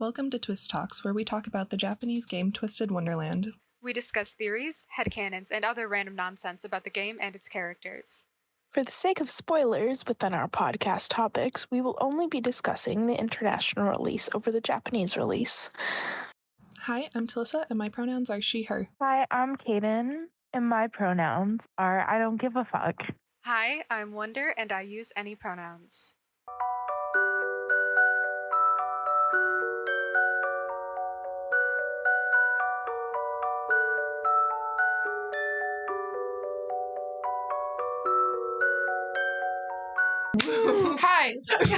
Welcome to Twist Talks, where we talk about the Japanese game Twisted Wonderland. We discuss theories, headcanons, and other random nonsense about the game and its characters. For the sake of spoilers within our podcast topics, we will only be discussing the international release over the Japanese release. Hi, I'm Talissa, and my pronouns are she, her. Hi, I'm Kaden, and my pronouns are I don't give a fuck. Hi, I'm Wonder, and I use any pronouns. Hi. Did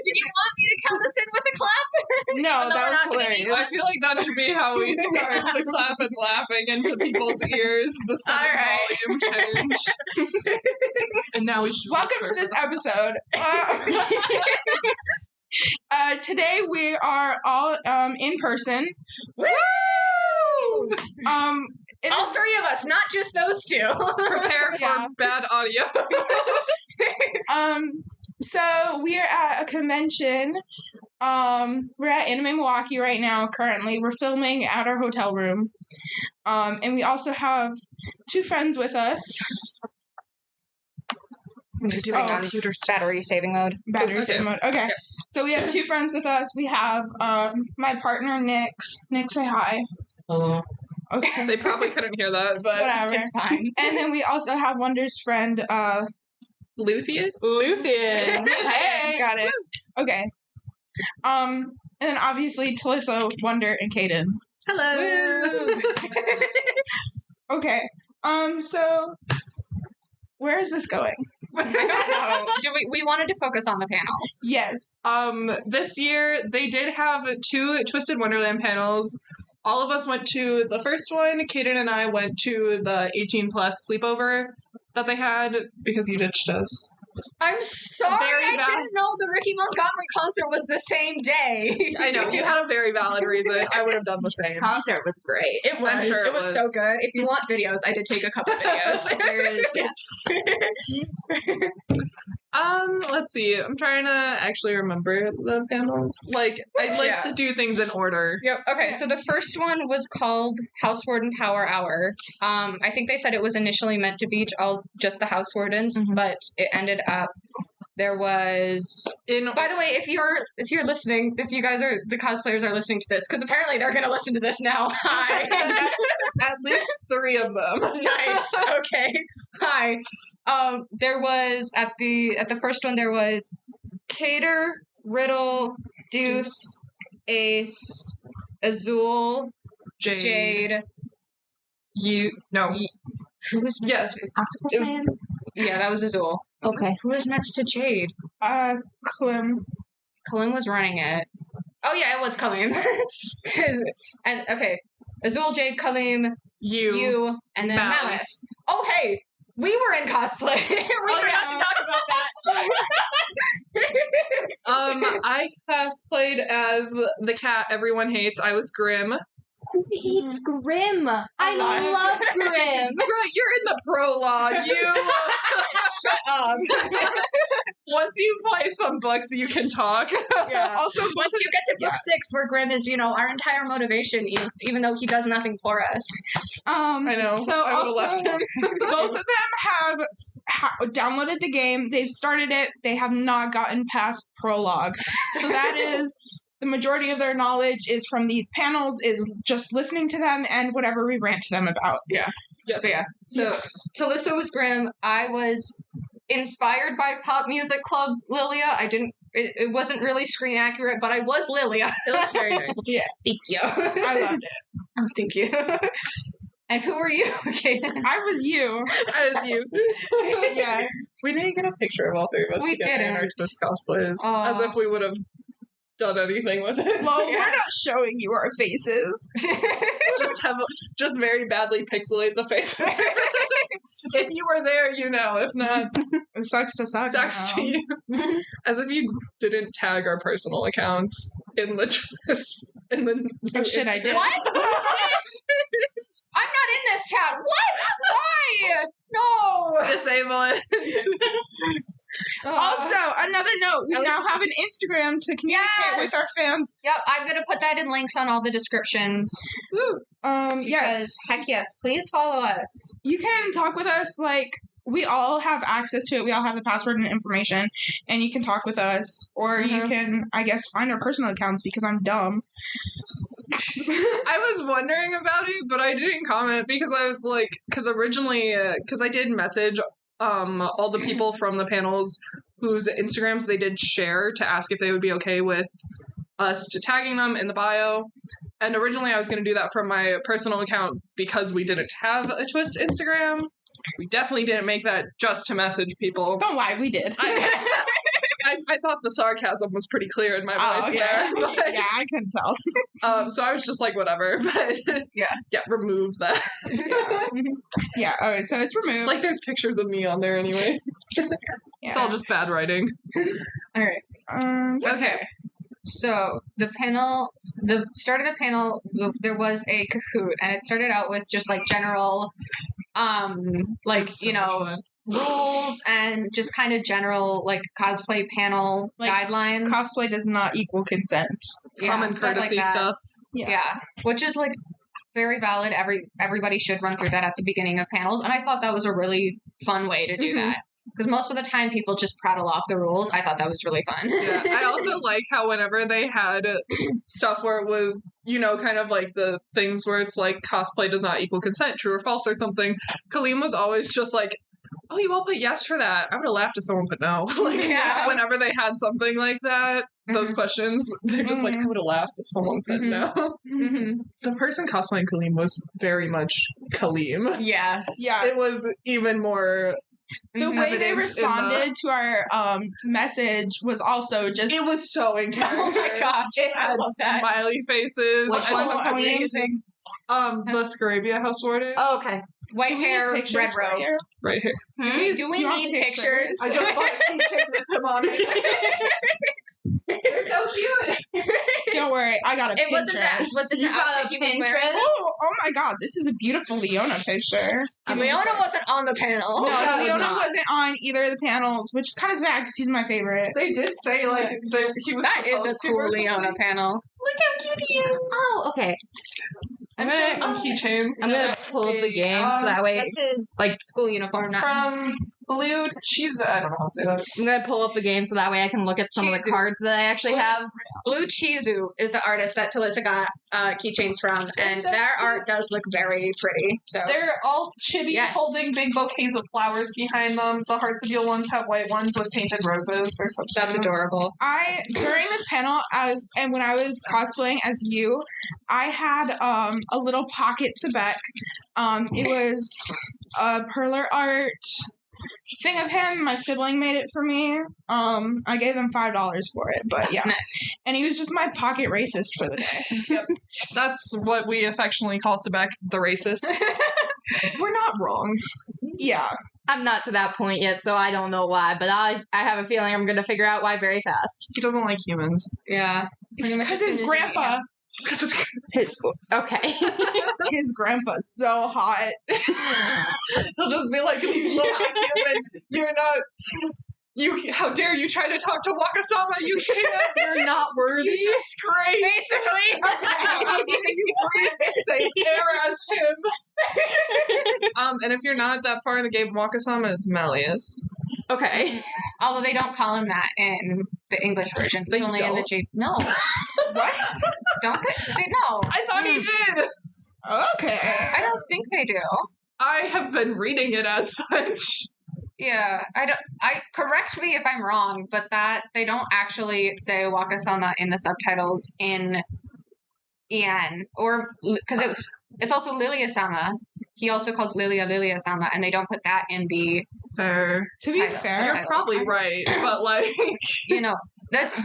you want me to count us in with a clap? No, that was hilarious. I feel like that should be how we start the clap and laughing into people's ears. The sudden volume change. And now we should welcome to this episode. Today we are all in person. Woo! All three of us, not just those two. Prepare for bad audio. So we are at a convention. We're at Anime Milwaukee right now. Currently, we're filming at our hotel room. And we also have two friends with us. We're doing computer battery saving mode. Saving mode. Okay. So we have two friends with us. We have my partner, Nick. Nick, say hi. Hello. Okay. They probably couldn't hear that, but whatever. It's fine. And then we also have Wonder's friend, Luthian? Hey, got it. Okay. And then obviously Talissa, Wonder, and Kaden. Hello. Okay. So where is this going? I don't know. We wanted to focus on the panels. Yes. This year they did have 2 Twisted Wonderland panels. All of us went to the first one. Kaden and I went to the 18 plus sleepover that they had because you ditched us. I'm sorry, I didn't know the Ricky Montgomery concert was the same day. I know, you had a very valid reason. I would have done the same. Concert was great. It was. I'm sure it was so good. If you want videos, I did take a couple videos. There is, yes. Let's see. I'm trying to actually remember the panels. Like, I'd like to do things in order. Yep. Okay, so the first one was called House Warden Power Hour. I think they said it was initially meant to be just the House Wardens, but it ended up there was. By the way, if you're listening, if you guys are the cosplayers are listening to this, because apparently they're going to listen to this now. Hi. At least 3 of them. Nice. Okay. Hi. There was at the first one there was Cater, Riddle, Deuce, Ace, Azul, Jade. Who was yes. It was, that was Azul. Okay. Who was next to Jade? Kalim. Kalim was running it. Oh yeah, it was Kalim. Azul, Jade, Kalim, you, and then Malleus. Oh hey, we were in cosplay. we forgot to talk about that. I cosplayed as the cat everyone hates. I was Grim. Who hates Grim? I love Grim. Bro, you're in the prologue. You shut up. Once you play some books, you can talk. Yeah. Also, once you get to book 6, where Grim is, our entire motivation, even though he does nothing for us. I know. So I would have left him. Both of them have downloaded the game. They've started it. They have not gotten past prologue. So that is the majority of their knowledge is from these panels, is just listening to them and whatever we rant to them about. Yeah. Yes. So Talissa was Grim. I was inspired by Pop Music Club Lilia. It wasn't really screen accurate, but I was Lilia. It was very nice. Yeah. Thank you. I loved it. Oh, thank you. And who were you? Okay. I was you. I was you. Yeah. We didn't get a picture of all 3 of us together in our Twist cosplays. As if we would have done anything with it. Well, we're not showing you our faces. just very badly pixelate the face. If you were there, you know. If not, it sucks to suck. Sucks to you. As if you didn't tag our personal accounts in the Twist. Oh shit, I did. What? I'm not in this chat. What? Why? No! Disable it. Also, another note: we At now least- have an Instagram to communicate with our fans. Yep, I'm gonna put that in links on all the descriptions. Yes, Because, heck yes, please follow us. you can talk with us. Like, we all have access to it. We all have the password and information, and you can talk with us, or you can, I guess, find our personal accounts because I'm dumb. I was wondering about it, but I didn't comment because I was like, because originally, because I did message all the people from the panels whose Instagrams they did share to ask if they would be okay with us to tagging them in the bio. And originally I was going to do that from my personal account because we didn't have a Twist Instagram. We definitely didn't make that just to message people. Don't lie, we did. I thought the sarcasm was pretty clear in my voice there. But, Yeah, I couldn't tell. so I was just like, whatever. But Yeah, remove that. yeah. All right, so it's removed. Like, there's pictures of me on there anyway. It's all just bad writing. All right. Okay. So the start of the panel, there was a Kahoot, and it started out with just like general, rules and just kind of general like cosplay panel Like, guidelines. Cosplay does not equal consent. Common stuff courtesy like that. stuff. Yeah, which is like very valid. Everybody should run through that at the beginning of panels, and I thought that was a really fun way to do that. Because most of the time people just prattle off the rules. I thought that was really fun. Yeah, I also like how whenever they had stuff where it was, kind of like the things where it's like cosplay does not equal consent, true or false or something, Kalim was always just like, oh, you all put yes for that. I would have laughed if someone put no. Whenever they had something like that, those questions, they're just like, I would have laughed if someone said no. The person cosplaying Kalim was very much Kalim. Yes. Yeah. It was even more... The way they evident responded to our message was also just... It was so in character. Oh my gosh. It I had love that. smiley faces. Which one's amazing. The Scarabia house warden. Oh, okay. White Do we need hair, pictures red for robe. here? Right here. Do we you want need pictures? I just bought a keychain with him on it. They're so cute. Don't worry, I got a It Pinterest. wasn't that. Was it the outfit he was wearing? Oh my god, this is a beautiful Leona picture. Leona wasn't on the panel. No, Yeah, Leona not. wasn't on either of the panels, which is kind of sad because he's my favorite. They did say he was. That is a supposed to cool or something. Leona panel. Look how cute he is. Oh, okay. I'm showing them keychains. I'm gonna pull up the game so that way. That's his like, school uniform, not From Blue Cheese. I don't know how to say that. I'm gonna pull up the game so that way I can look at some of the Chizu. cards that I actually have. Blue Chizu is the artist that Talissa got keychains from, and so their cute. art does look very pretty. So They're all chibi, Yes. holding big bouquets of flowers behind them. The Hearts of Yule ones have white ones with painted roses. They're so that's cute. adorable. During this panel, and when I was cosplaying as you, I had a little pocket Sebek. It was a perler art thing of him. My sibling made it for me. I gave him $5 for it, but yeah. Nice. And he was just my pocket racist for the day. Yep. That's what we affectionately call Sebek, the racist. We're not wrong. Yeah. I'm not to that point yet, so I don't know why, but I have a feeling I'm gonna figure out why very fast. He doesn't like humans. Yeah. Pretty much Because as his soon as you- grandpa, Okay. his grandpa's so hot. He'll just be like, you look like human. You're not. How dare you try to talk to Wakasama? You can't. You're not worthy. You disgrace. Basically. How dare you breathe the same air as him? And if you're not that far in the game, Wakasama is Malleus. Okay. Although they don't call him that in the English version. It's They only in the don't? J. No. What? Don't they? No. I thought he did. Okay. I don't think they do. I have been reading it as such. Yeah, correct me if I'm wrong, but that they don't actually say Wakasama in the subtitles in EN, or because it's also Lilia-sama. He also calls Lilia-sama, and they don't put that in the Fair. To be Title. fair, You're probably right, but like,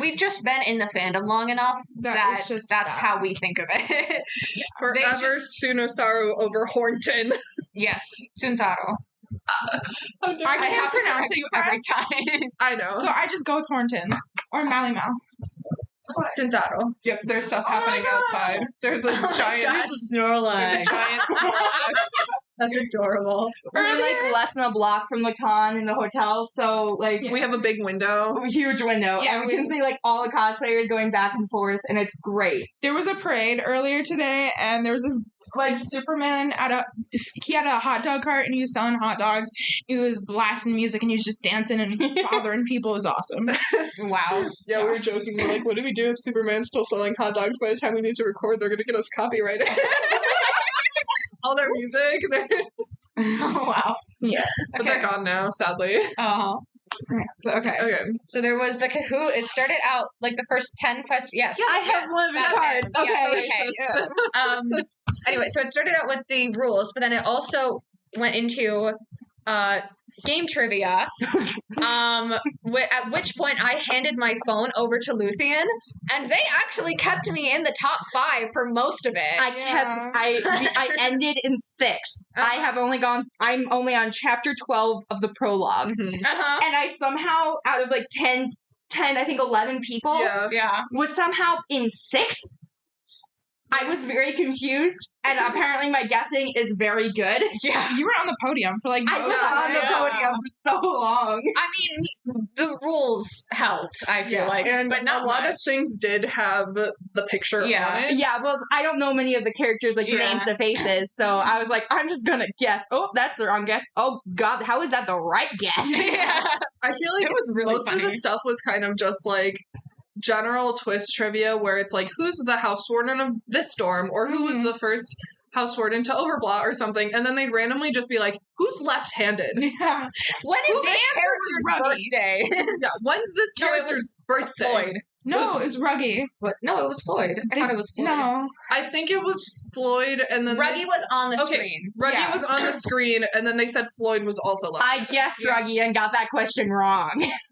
we've just been in the fandom long enough That it's just that's that. how we think of it. forever Sunosaru over Hornton. Yes, Tsuntaro. I I can't have to pronounce correct it you every time. I know. so I just go with Thornton or Malleus. Tsuntaro. Yep, there's stuff happening outside. There's a giant. Snorlax. There's a giant Snorlax That's adorable. We're like less than a block from the con in the hotel, so like We have a big window. a huge window, Yeah, and we can see like all the cosplayers going back and forth, and it's great. There was a parade earlier today, and there was this like Superman he had a hot dog cart, and he was selling hot dogs. He was blasting music, and he was just dancing and bothering people. It was awesome. Wow. Yeah, we were joking. We're like, what do we do if Superman's still selling hot dogs by the time we need to record? They're going to get us copyrighted. All their music. Oh, wow. Yeah. But they're gone now, sadly. Uh-huh. Okay. Okay. So there was the Kahoot. It started out like the first 10 questions. Yes. I have one of the cards. Okay. Anyway, so it started out with the rules, but then it also went into game trivia. At which point I handed my phone over to Luthien, and they actually kept me in the top 5 for most of it. I ended in 6th. I'm only on chapter 12 of the prologue. Uh-huh. And I somehow, out of like 10, I think 11 people, Yeah. was somehow in 6th. I was very confused, and apparently my guessing is very good. Yeah. You were on the podium for like I was most of on the it. podium for so long. I mean, the rules helped, I feel like. And but not a lot much. of things did have the picture Yeah. on it. Yeah, well, I don't know many of the characters, like, Yeah. names to faces, so I was like, I'm just gonna guess. Oh, that's the wrong guess. Oh, God, how is that the right guess? Yeah. I feel like It was really most funny. of the stuff was kind of just like general twist trivia where it's like, who's the house warden of this dorm, or who was the first house warden to overblot or something, and then they'd randomly just be like, who's left-handed? Yeah. When is Who this the character's answer was birthday? Yeah, when's this No, it character's birthday? Floyd. No, Was- it was Ruggy. What? No, it was Floyd. I thought it was Floyd. No. I think it was Floyd, and then Ruggy was on the Okay. screen. Ruggy Yeah. was on the screen, and then they said Floyd was also left. I guessed Ruggy and got that question wrong.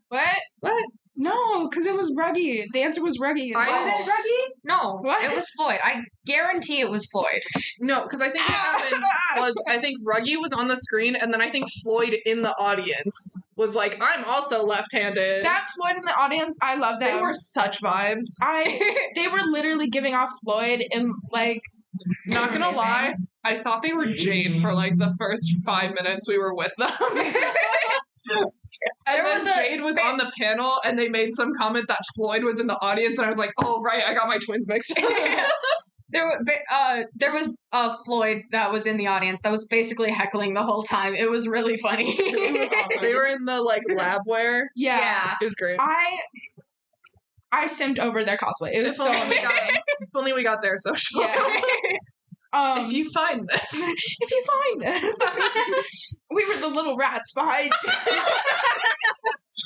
What? What? No, because it was Ruggy. The answer was Ruggy. I- Was it Ruggy? No, What? it was Floyd. I guarantee it was Floyd. No, because I think what happened was I think Ruggy was on the screen, and then I think Floyd in the audience was like, I'm also left-handed. That Floyd in the audience, I love They them. were such vibes. They were literally giving off Floyd and like Not gonna Amazing. lie, I thought they were Jade for like the first 5 minutes we were with them. And There then was a- Jade was on the panel, and they made some comment that Floyd was in the audience, and I was like, oh, right, I got my twins mixed up. There was Floyd that was in the audience that was basically heckling the whole time. It was really funny. It was awesome. They were in the, like, lab wear. yeah. It was great. I simmed over their cosplay. It was so amazing. If only we got their social. Yeah. If you find this. if you find us, we were the little rats behind.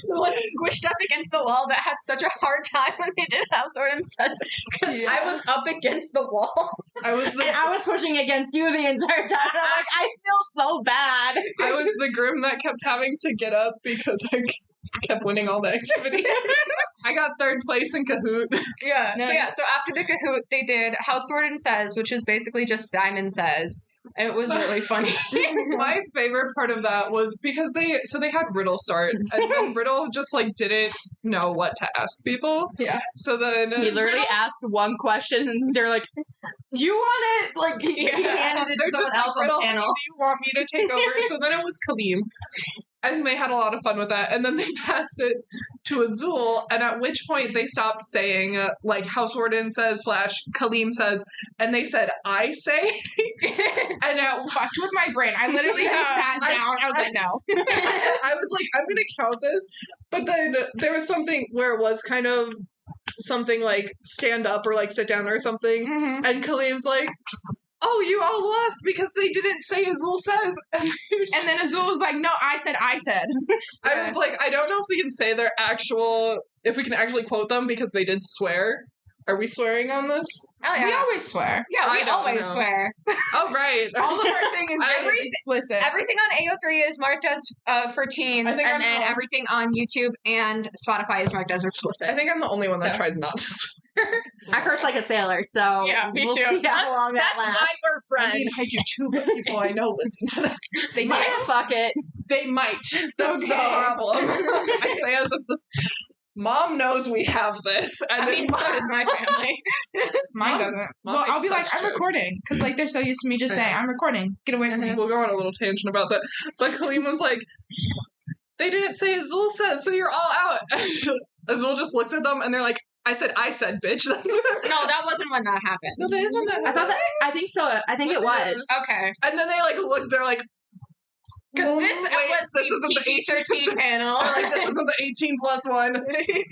The one squished up against the wall that had such a hard time when they did House Ordinance because I was up against the wall. I was And I was pushing against you the entire time. And I'm like, I feel so bad. I was the Grim that kept having to get up because I kept winning all the activities. I got 3rd place in Kahoot. Yeah. Nice. But yeah, so after the Kahoot, they did House Warden Says, which is basically just Simon Says. It was really funny. My favorite part of that was because they had Riddle start, and then Riddle just like didn't know what to ask people. Yeah. So then He literally asked one question, and they're like, "You want it?" Like he handed it they're to someone just like, else on Riddle, the panel. do you want me to take over? So then it was Kalim. And they had a lot of fun with that. And then they passed it to Azul, and at which point they stopped saying, like, House Warden says / Kalim says, and they said, I say. And at Fucked with my brain. I literally just sat down. I was like, no. I was like, I'm going to count this. But then there was something where it was kind of something like stand up or like sit down or something. Mhm. And Kalim's like, oh, you all lost because they didn't say Azul says. And then Azul was like, no, I said. I was like, I don't know if we can say their actual, if we can actually quote them because they did swear. Are we swearing on this? Oh, We always swear. Yeah, we I don't always know. swear. Oh, right. All of our thing is I- very explicit. Everything on AO3 is marked as for teens, I and think I'm then the- everything on YouTube and Spotify is marked as explicit. I think I'm the only one that So- tries not to swear. I curse like a sailor, so Yeah, me we'll too. see how long that That's lasts. why we're I friends. mean, I do too, but people I know listen to that. They Might might. fuck it. They might. That's the Okay. problem. I say as if Mom knows we have this. And I mean, so does my family. Mine doesn't. Mom Well, I'll makes be like, such I'm jokes. recording. Because, like, they're so used to me just saying, I'm recording. Get away from me. We'll go on a little tangent about that. But Kalim was like, they didn't say Azul says, so you're all out. Azul just looks at them and they're like, I said, bitch. That's No, that wasn't when that happened. No, that isn't that. I thought that. I think so. I think it was. Okay. And then they like look. They're like, Because this wait, was this isn't the PG-13 panel. they're like, this isn't the 18 plus one.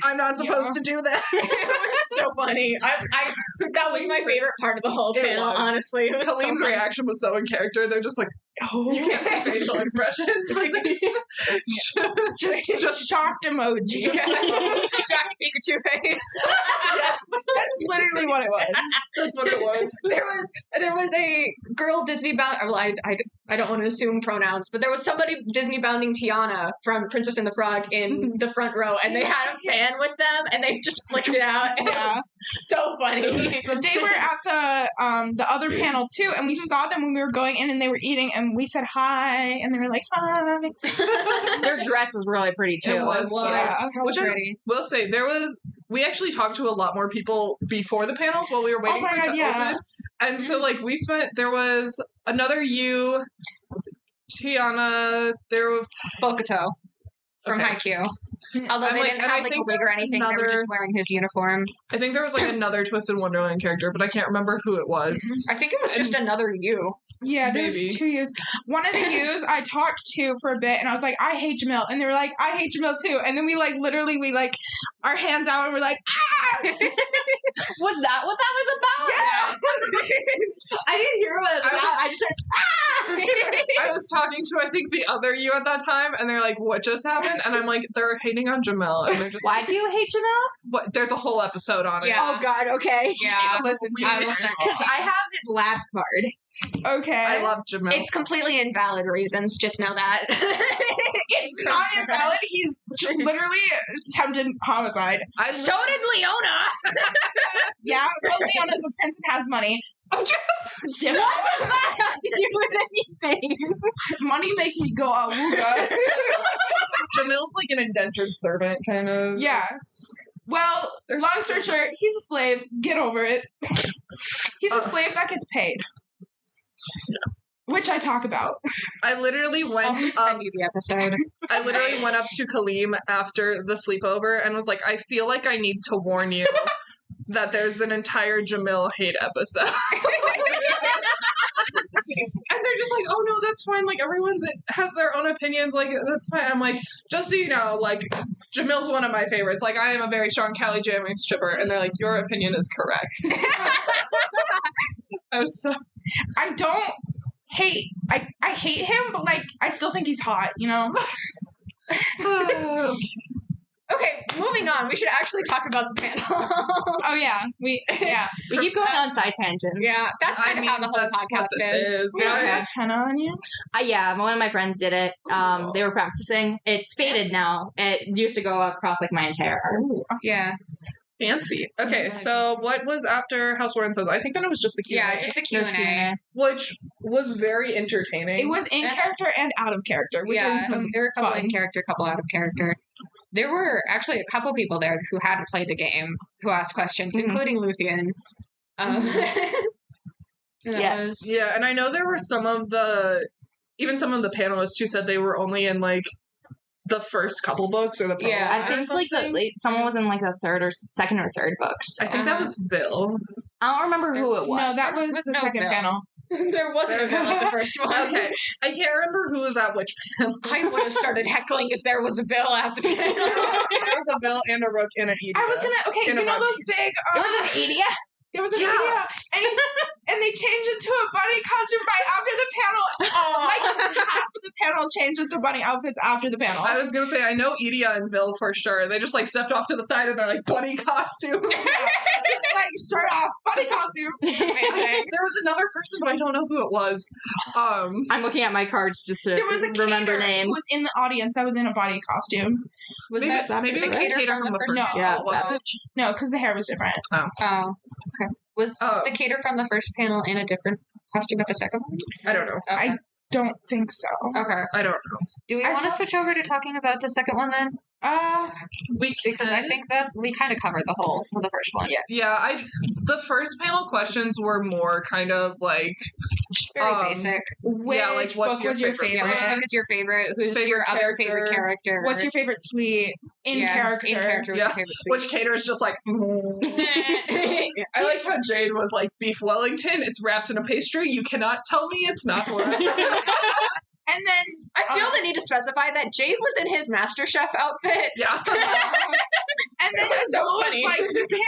I'm not supposed to do that. It was so funny. That was my favorite part of the whole It panel, was. honestly. It was so Kalim's funny. reaction was so in character. They're just like, you can't see facial expressions, but they Just shocked emoji. Shocked Pikachu face. That's literally what it was. that's what it was. There was a girl Disney bound. Well, I don't want to assume pronouns, but there was somebody Disney bounding Tiana from Princess and the Frog in the front row, and they had a fan with them, and they just flicked it out. And it was so funny. They were at the other panel too, and we saw them when we were going in, and they were eating, and we said hi, and they were like hi. Their dress was really pretty too. It was. Yeah. Which I will say, we actually talked to a lot more people before the panels while we were waiting for it to open. And so, like, there was another you, Tiana, there was Bokuto from Haikyuu. Although they didn't have like a wig or anything, they were just wearing his uniform. I think there was like another Twisted Wonderland character, but I can't remember who it was. I think it was just another you. Yeah, there's Maybe. 2 U's. One of the U's I talked to for a bit, and I was like, I hate Jamil. And they were like, I hate Jamil too. And then we our hands out, and we're like, ah! Was that what that was about? Yes! I didn't hear what it was about. I just heard, ah! I was talking to, I think, the other you at that time, and they're like, what just happened? And I'm like, they're hating on Jamil. And they're just Why do you hate Jamil? what? There's a whole episode on it. Yeah. Oh, God, okay. Yeah. Listen to I it. will send Because it. I have his lab card. Okay. I love Jamil. It's completely invalid reasons, just know that. It's not invalid. He's literally attempted homicide. So did Leona! Yeah, but Leona's a prince and has money. What does that have to do with anything? Money make me go awooga. Jamil's like an indentured servant, kind of. Yeah. Well, long story short, he's a slave. Get over it. He's a slave that gets paid. Which I talk about. I literally I'll went just up. send you the episode. I literally went up to Kalim after the sleepover and was like, I feel like I need to warn you that there's an entire Jamil hate episode. And they're just like, oh no, that's fine. Like, has their own opinions. Like, that's fine. I'm like, just so you know, like, Jamil's one of my favorites. Like, I am a very strong Callie Jamming shipper. And they're like, your opinion is correct. I don't hate. I hate him, but like I still think he's hot. You know. Okay, moving on. We should actually talk about the panel. Oh yeah, we keep going on side tangents. Yeah, that's kind of how the whole that's what podcast this is. We don't Okay. have henna on you. Yeah, one of my friends did it. They were practicing. It's faded now. It used to go across like my entire arm. Yeah. Fancy. Okay, so what was after House Warden Says? I think that it was just the Q&A. Yeah, just the There's Q&A. which was very entertaining. It was in character and out of character, which Yeah, is there were a couple fun. in character, a couple out of character. There were actually a couple people there who hadn't played the game who asked questions, including Luthien. Yes. Yeah, and I know there were some of the panelists who said they were only in like the first couple books or the prologue. Yeah, I think like someone was in like the second or third books. I think that was Vil. I don't remember who it was. No, that was Was the no second bill. panel. There wasn't a bill at the first one. Okay, I can't remember who was at which panel. I would have started heckling if there was a bill at the panel. There was a Vil and a Rook and an Edie. I was gonna. Okay, In you a know monkey. those big. Idiot. There was an Yeah. idea, and they changed it to a bunny costume right after the panel. Like half of the panel changed into bunny outfits after the panel. I was gonna say I know Edie and Vil for sure. They just like stepped off to the side and they're like bunny costumes. Just like shirt off, bunny costume. Amazing. There was another person, but I don't know who it was. I'm looking at my cards just to There was a remember caterer names. who was in the audience that was in a body costume. Was maybe that maybe it the was cater Cater from the first? No. Yeah, was that- it? No, because the hair was different. Oh, okay. Was Oh. the cater from the first panel in a different costume at the second one? I don't know. Okay. Don't think so. Okay. I don't know. Do we I want to thought- switch over to talking about the second one then? Because I think we kind of covered the first one. Yeah, the first panel questions were more kind of like very basic. Which book was your favorite? Yeah, which book is your favorite? Who's Favorite your other character? favorite character? What's your favorite suite in character? In character, what's your favorite suite? Which Cater's just like. I like how Jade was like beef Wellington. It's wrapped in a pastry. You cannot tell me it's not one. And then I feel the need to specify that Jade was in his MasterChef outfit. Yeah. And then so Azul was funny. like, you can't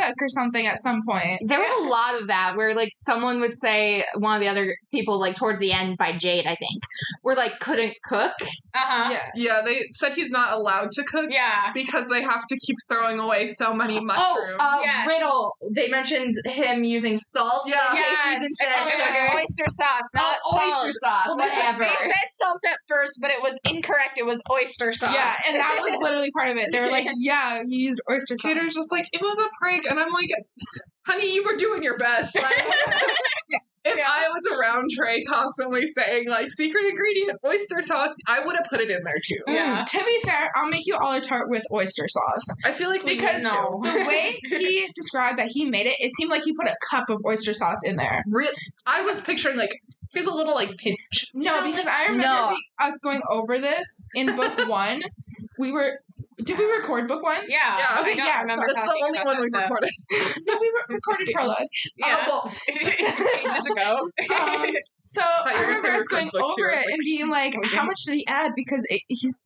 cook or something at some point. There was a lot of that where like someone would say, one of the other people like towards the end by Jade, I think, where like couldn't cook. Uh-huh. Yeah. Yeah, they said he's not allowed to cook. Yeah. Because they have to keep throwing away so many mushrooms. Yes. Riddle. They mentioned him using salt. Yeah. Yes. Instead of sugar. Oyster sauce, not salt. Oyster sauce. Well, whatever. they said salt at first, but it was incorrect. It was oyster sauce. Yeah, and that was literally part of it. They were like, yeah, you used oyster sauce. Cater's just like, it was a prank. And I'm like, honey, you were doing your best. If I was around Trey constantly saying, like, secret ingredient, oyster sauce, I would have put it in there, too. Yeah. To be fair, I'll make you all a tart with oyster sauce. I feel like we Because need to. the way he described that he made it, it seemed like he put a cup of oyster sauce in there. I was picturing, like, here's a little, like, pinch. No, because I remember us going over this in book one. Did we record book one? Yeah. Yeah. Okay, I don't yeah, remember That's the talking only about one we've that, though. recorded. No, we recorded prologue. Yeah. Well, Ages ago. So thought you I were gonna remember say us going record book two. over I was it like, and being like, how much did he add? Because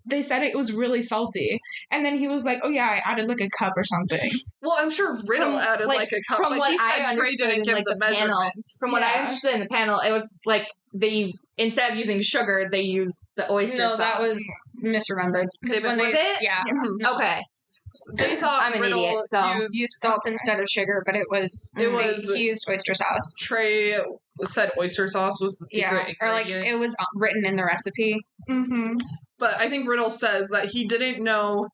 they said it was really salty. And then he was like, oh yeah, I added like a cup or something. well, I'm sure Riddle added, like, a cup. From but what he I said Trey understood didn't in, give like, the panel, measurements. From what I Yeah. understood in the panel, it was like they instead of using sugar, they used the oyster No, sauce. that was misremembered. 'Cause when Was it? Yeah. Okay. They thought I'm an Riddle idiot, so- Used salt instead of sugar, but it was he used oyster sauce. Trey said oyster sauce was the secret or like ingredient. it was written in the recipe. Mm-hmm. But I think Riddle says that he didn't know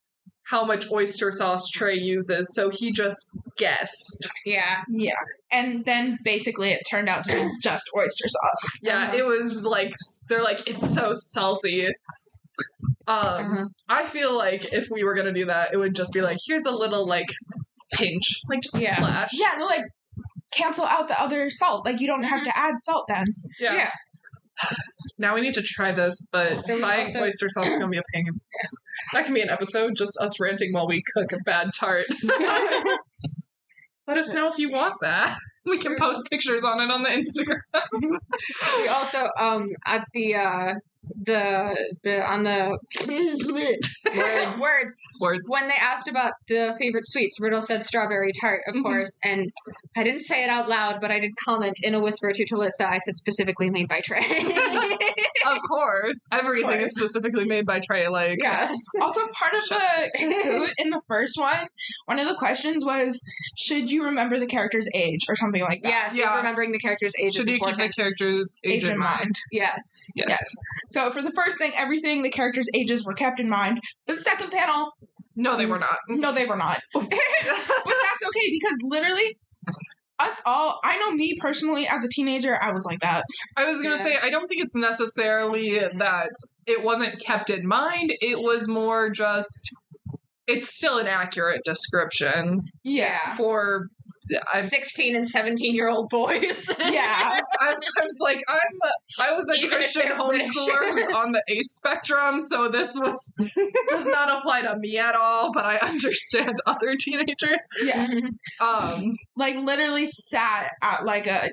how much oyster sauce Trey uses, so he just guessed. Yeah. Yeah. And then basically it turned out to be just oyster sauce. Yeah, it was like, they're like, it's so salty. I feel like if we were gonna do that, it would just be like, here's a little, like, pinch. Like, just a splash. Yeah, no, like, cancel out the other salt. Like, you don't have to add salt then. Yeah. Now we need to try this, but There was buying also- oyster sauce is gonna be a pain. That can be an episode, just us ranting while we cook a bad tart. Let us know if you want that. We can post pictures on it on the Instagram. We also at the on the words when they asked about the favorite sweets, Riddle said strawberry tart, of course, and I didn't say it out loud, but I did comment in a whisper to Talissa. I said specifically made by Trey. Of course. Everything is specifically made by Trey. Like, Yes. Also, part of the Kahoot in the first one of the questions was, should you remember the character's age or something like that? Yes, Yeah. he's remembering the character's age should is you keep the important. character's age in mind? Yes. Yes. So for the first thing, everything, the characters' ages were kept in mind. For the second panel, No, they were not. no, they were not. But that's okay because literally, us all, I know me personally as a teenager, I was like that. I was going to say, I don't think it's necessarily that it wasn't kept in mind. It was more just, it's still an accurate description Yeah. for... 16 and 17-year-old boys. Yeah. I was like, I was a Even if Christian they're homeschooler who's on the ACE spectrum, so this does not apply to me at all, but I understand other teenagers. Yeah. Like, Literally sat at like a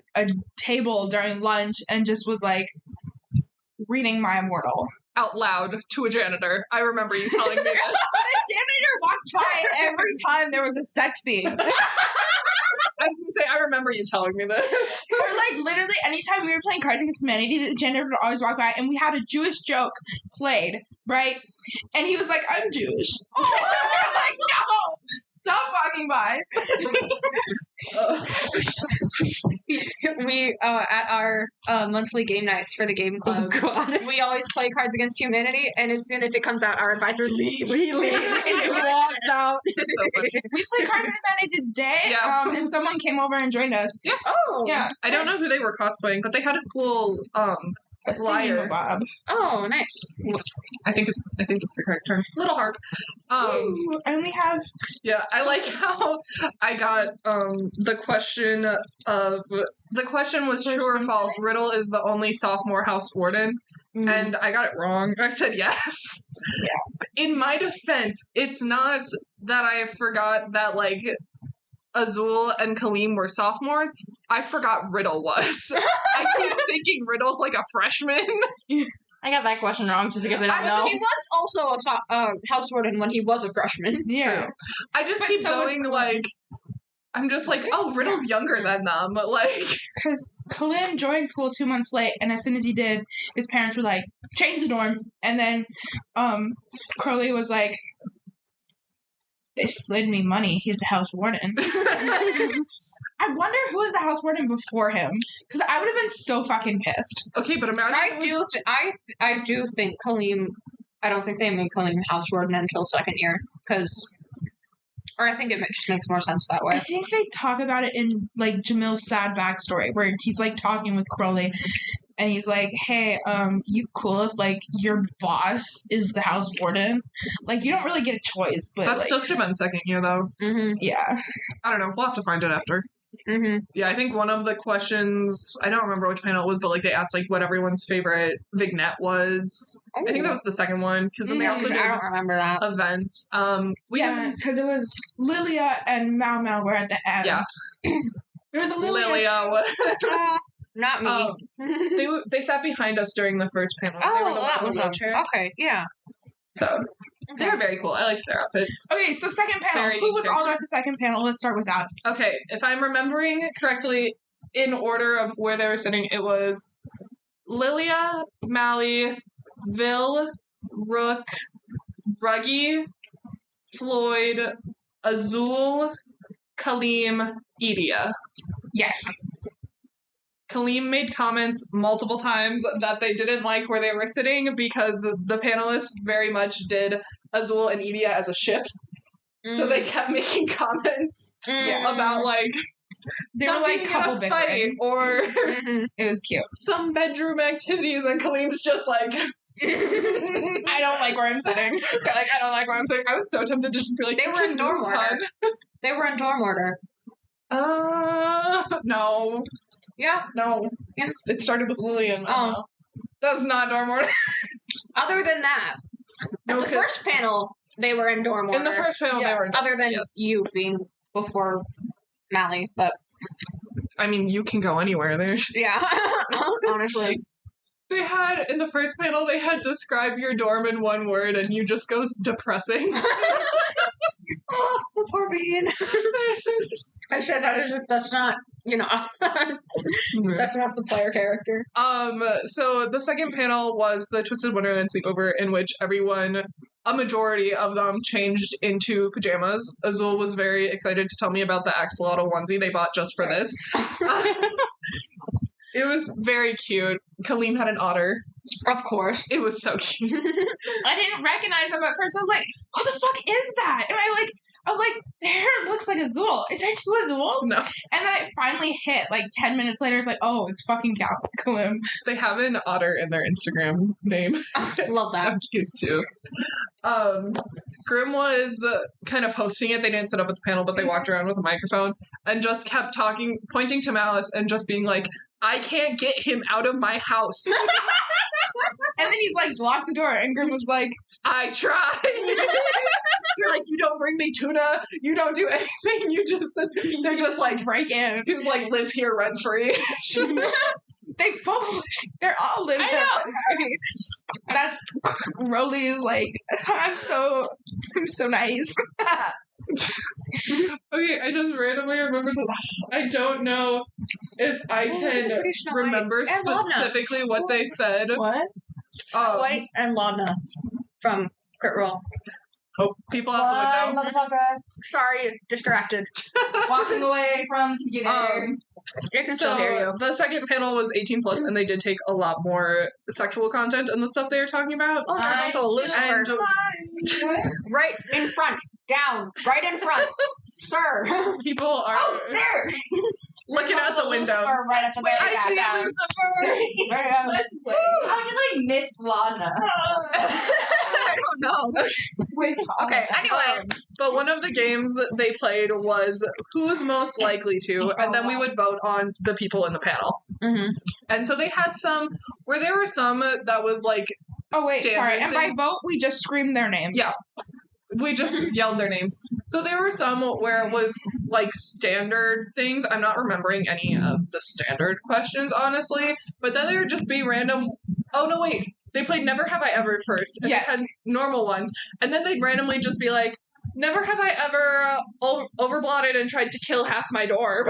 table during lunch and just was like reading My Immortal. out loud to a janitor. I remember you telling me this. The janitor walked by every time there was a sex scene. I was gonna say, I remember you telling me this. Or like literally anytime we were playing Cards Against Humanity, the janitor would always walk by and we had a Jewish joke played, right? And he was like, I'm Jewish. I'm like, no! Stop walking by. We at our monthly game nights for the game club, we always play Cards Against Humanity, and as soon as it comes out, our advisor leaves. He leaves and just walks out. It's so funny. We played Cards Against Humanity today, Yeah. and someone came over and joined us. Yeah. Oh, Yeah. I don't know who they were cosplaying, but they had a cool Liar. Bob. Oh, nice. I think it's the correct term. Little harp. Ooh, I only have. Yeah, I like how I got the question was true or false. Riddle is the only sophomore house warden, and I got it wrong. I said yes. Yeah. In my defense, it's not that I forgot that like Azul and Kalim were sophomores. I forgot Riddle was. I keep thinking Riddle's like a freshman. I got that question wrong just because I don't know. He was also a house warden when he was a freshman. Yeah. True. I just keep going like, I'm just like, oh, Riddle's younger than them. Like, Because Kalim joined school 2 months late, and as soon as he did, his parents were like, change the dorm. And then Crowley was like, they slid me money. He's the house warden. I wonder who was the house warden before him, because I would have been so fucking pissed. okay, but imagine I do think Kalim. I don't think they made Kalim house warden until second year, or I think it just makes more sense that way. I think they talk about it in like Jamil's sad backstory, where he's like talking with Crowley, and he's like, "Hey, you cool if like your boss is the house warden? Like, you don't really get a choice, but that like, still should have been second year though. Mm-hmm. yeah." I don't know. We'll have to find it after. Mm-hmm. Yeah, I think one of the questions, I don't remember which panel it was, but like they asked like what everyone's favorite vignette was. I think that was the second one, because then they also did I don't remember that. events. Because it was Lilia and Mal were at the end. Yeah. There was a Lilia. Not me. They sat behind us during the first panel. They were Oh, the that one in was the wheelchair. okay. Yeah. So they were very cool. I liked their outfits. Okay, so second panel. Very Who was all character. at the second panel? Let's start with that. Okay, if I'm remembering correctly, in order of where they were sitting, it was Lilia, Mally, Vil, Rook, Ruggy, Floyd, Azul, Kalim, Edia. Yes. Kalim made comments multiple times that they didn't like where they were sitting because the panelists very much did Azul and Edia as a ship. So they kept making comments about like They were like couple big fight or It was cute. some bedroom activities, and Kalim's just like I don't like where I'm sitting. I don't like what I'm saying. I was so tempted to just be like, They were in dorm order. They were in dorm order. No. Yeah. No. Yes. It started with Lillian. Oh. That's not dorm order. Other than that, No, at the 'cause- first panel, they were in dorm order. In the first panel, they were. Other than yes. you being before Mally, but I mean, you can go anywhere. There's. yeah, honestly. They had in the first panel. They had describe your dorm in one word, and you just goes depressing. Oh, the poor bean. I said that as if that's not, that's not the player character. So the second panel was the Twisted Wonderland sleepover, in which a majority of them changed into pajamas. Azul was very excited to tell me about the axolotl onesie they bought just for this. It was very cute. Kalim had an otter. Of course. It was so cute. I didn't recognize them at first. I was like, what the fuck is that? And I was like, their hair looks like Azul. Is there two Azuls? No. And then it finally hit, like 10 minutes later, it's like, oh, it's fucking Kalim. They have an otter in their Instagram name. Love that. So cute too. Grim was kind of hosting it. They didn't sit up at the panel, but they walked around with a microphone and just kept talking, pointing to Malleus and just being like, I can't get him out of my house. And then he's like, lock the door. And Grim was like, I tried. They're like, you don't bring me tuna. You don't do anything. They're just like, break in. he's like, lives here rent free. They're all living. I know. That's Rolly's like, I'm so nice. Okay, I just randomly remembered that. I don't know if I can remember specifically what they said. What? White and Lana from Crit Roll. Oh, people out the window. Motherfucker. Sorry, distracted. Walking away from the computer. I can still hear you. The second panel was 18 plus, and they did take a lot more sexual content in the stuff they were talking about. Oh, there's also Lucifer. And Right in front. Down. Right in front. Sir. people are Oh, there. looking out the windows. Lucifer right at the very I see back. Lucifer. Let's wait. How did I miss Lana? I don't know. Okay, anyway. But one of the games they played was who's most likely to, and then we would vote on the people in the panel. Mm-hmm. And so they had some where there were some that was like. Oh wait, sorry. And by things. vote, we just screamed their names. Yeah. We just yelled their names. So there were some where it was like standard things. I'm not remembering any of the standard questions, honestly. But then there would just be random. Oh, no, wait. They played Never Have I Ever first. And Yes. they had normal ones. And then they'd randomly just be like, Never have I ever overblotted and tried to kill half my dorm.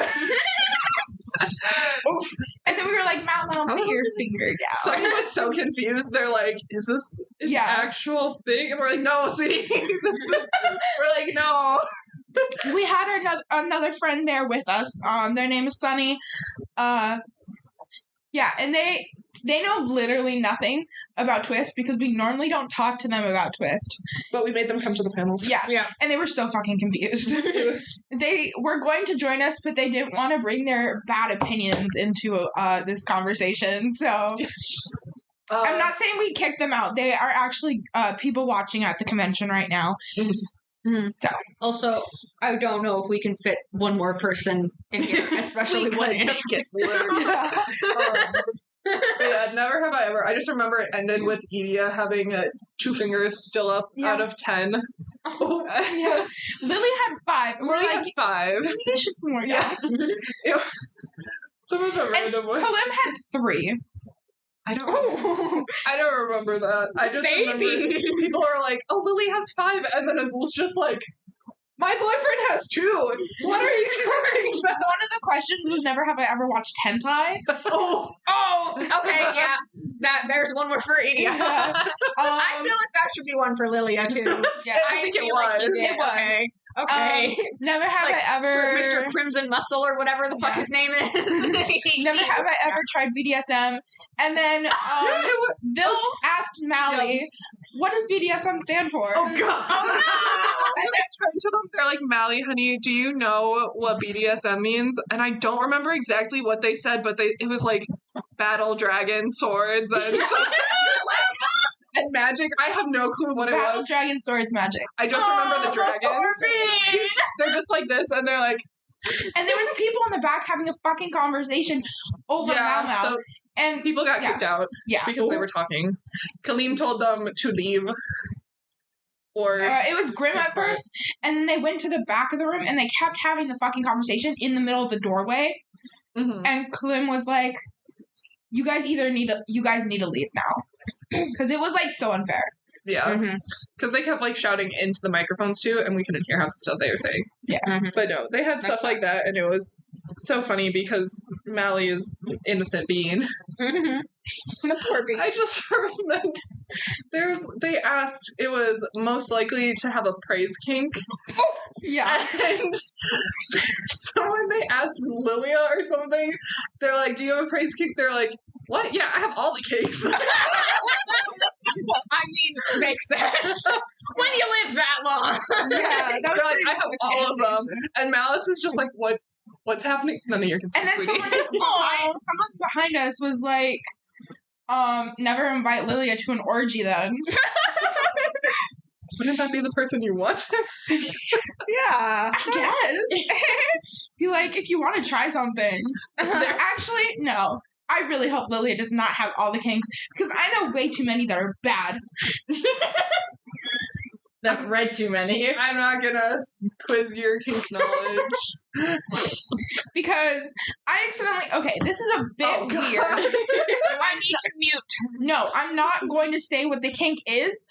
And then we were like, Mal, put your finger down. Someone was so confused. They're like, is this an actual thing? And we're like, no, sweetie. We're like, no. We had another friend there with us. Their name is Sunny. Yeah, and they know literally nothing about Twist because we normally don't talk to them about Twist. But we made them come to the panels. Yeah. And they were so fucking confused. They were going to join us, but they didn't want to bring their bad opinions into this conversation. So I'm not saying we kicked them out. They are actually people watching at the convention right now. Mm-hmm. So also, I don't know if we can fit one more person in here, especially when it gets Yeah, Never Have I Ever. I just remember it ended with Edia having 2 fingers still up out of 10. Oh, yeah. Lily had 5. We're Lily like, had 5. maybe they should do more. Yeah. Some of the random ones. Kalim had 3. I don't remember that. I just remember people are like, oh, Lily has 5, and then Azul's just like, my boyfriend has 2. What are you talking about? One of the questions was, never have I ever watched hentai. okay, yeah. There's one more for Edia. I feel like that should be one for Lilia too. Yeah, I think it feel like he was. did. It was. Okay. Never have Like I ever Sir Mr. Crimson Muscle or whatever the fuck his name is. Never have I ever tried BDSM. And then Bill asked Mally, what does BDSM stand for? Oh god. I turned to them. They're like, Mally, honey, do you know what BDSM means? And I don't remember exactly what they said, but it was like battle dragon swords and and magic. I have no clue what it Battle was. Dragon Swords Magic. I just remember the dragons. They're just like this, and they're like, And there was people in the back having a fucking conversation over Mal Mal. So and people got kicked out because they were talking. Kalim told them to leave. Or it was Grim at first, and then they went to the back of the room, and they kept having the fucking conversation in the middle of the doorway. Mm-hmm. And Kalim was like, "You guys need to leave now," because it was like so unfair. Yeah, because they kept like shouting into the microphones too, and we couldn't hear half the stuff they were saying. Yeah, but no, they had stuff like that, and it was so funny because Mally is innocent being. Poor being. I just remember they asked it was most likely to have a praise kink. Yeah, and they asked Lilia or something. They're like, "Do you have a praise kink?" They're like, "What? Yeah, I have all the kinks." I mean, makes sense. When you live that long. Yeah, that was like, I have all of them. And Malleus is just like, what's happening? None of your concern. And then someone behind us was like, never invite Lilia to an orgy then. Wouldn't that be the person you want? Yeah, I guess. Be like, if you want to try something. Actually, no. I really hope Lilia does not have all the kinks, because I know way too many that are bad. I've read too many. I'm not gonna quiz your kink knowledge. Because I accidentally... Okay, this is a bit weird. I need to mute. No, I'm not going to say what the kink is.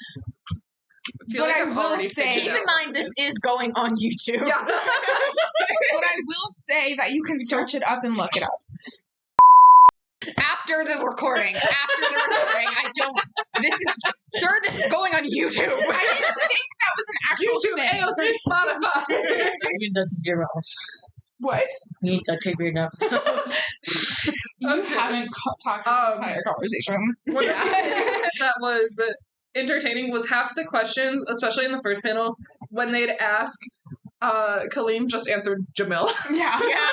But like I will say... Keep in mind, this is going on YouTube. Yeah. But I will say that you can search it up and look it up. After the recording, I don't. This is going on YouTube. I didn't think that was an actual YouTube, thing. AO3, Spotify. You need to take your mouth. What? You need to take your mouth. You haven't talked this entire conversation. One of the things that was entertaining was half the questions, especially in the first panel, when they'd ask, Kalim just answered Jamil. Yeah. Yeah.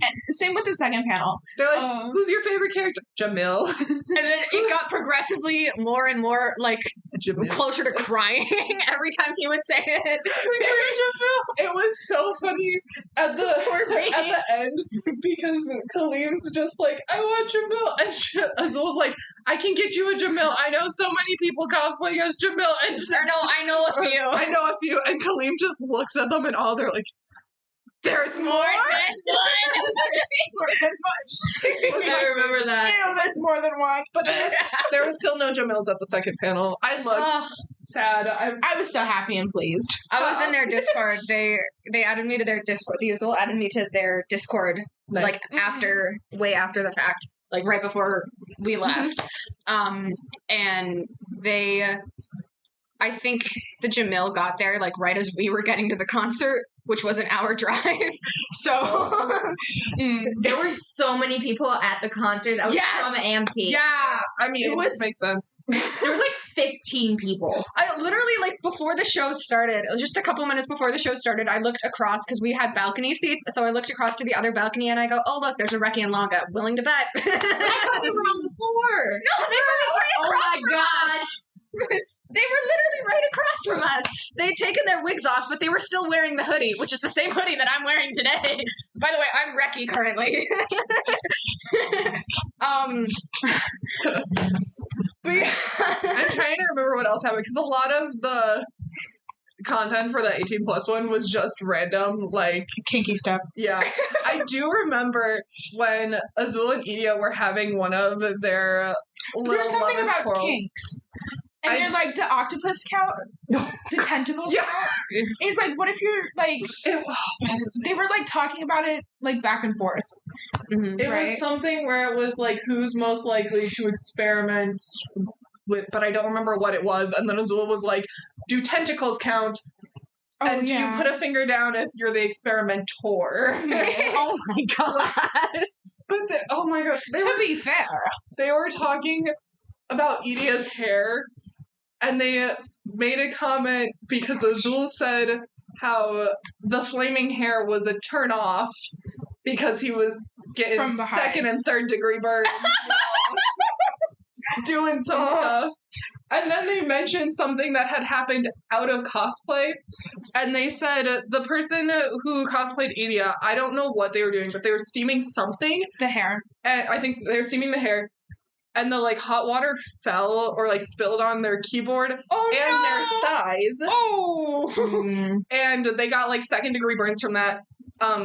And same with the second panel. They're like, who's your favorite character? Jamil. And then it got progressively more and more like Jamil. closer to crying every time he would say it. It was so funny at the end because Kalim's just like, I want Jamil, and Azul's like, I can get you a Jamil. I know so many people cosplaying as Jamil, and I know a few. I know a few, and Kalim just looks at them and all they're like, there's more than one. I remember that. Ew, there's more than one. But there was still no Jamils at the second panel. I looked sad. I was so happy and pleased. I was in their Discord. They added me to their Discord. The Azul added me to their Discord like way after the fact, like right before we left. And I think the Jamil got there like right as we were getting to the concert, which was an hour drive. So there were so many people at the concert that was from AMP. Yeah. I mean, it makes sense. There was like 15 people. I literally, like, before the show started, just a couple minutes before the show started, I looked across, because we had balcony seats, so I looked across to the other balcony, and I go, oh, look, there's a Reki and Laga, willing to bet. I thought they were on the floor. No, they were right across from God. They were literally right across from us. They'd taken their wigs off, but they were still wearing the hoodie, which is the same hoodie that I'm wearing today. By the way, I'm Reki currently. But yeah. I'm trying to remember what else happened, because a lot of the content for the 18+ one was just random, like Kinky stuff. Yeah. I do remember when Azul and Idia were having one of their little There's something lovers' about quarrels. kinks. And they're like, do octopus count? Do tentacles Yeah. count? It's like, what if you're like... they were like talking about it like back and forth. Mm-hmm. It Right. was something where it was like, who's most likely to experiment with, but I don't remember what it was. And then Azul was like, do tentacles count? Oh, And do you yeah. put a finger down if you're the experimenter? Oh my God. But oh my God. To be fair. They were talking about Idia's hair, and they made a comment because Azul said how the flaming hair was a turn off because he was getting From behind. second and third degree burns doing some stuff. And then they mentioned something that had happened out of cosplay. And they said the person who cosplayed Idia, I don't know what they were doing, but they were steaming something. The hair. And I think they were steaming the hair. And the like hot water fell or like spilled on their keyboard and their thighs. Oh! And they got like second degree burns from that.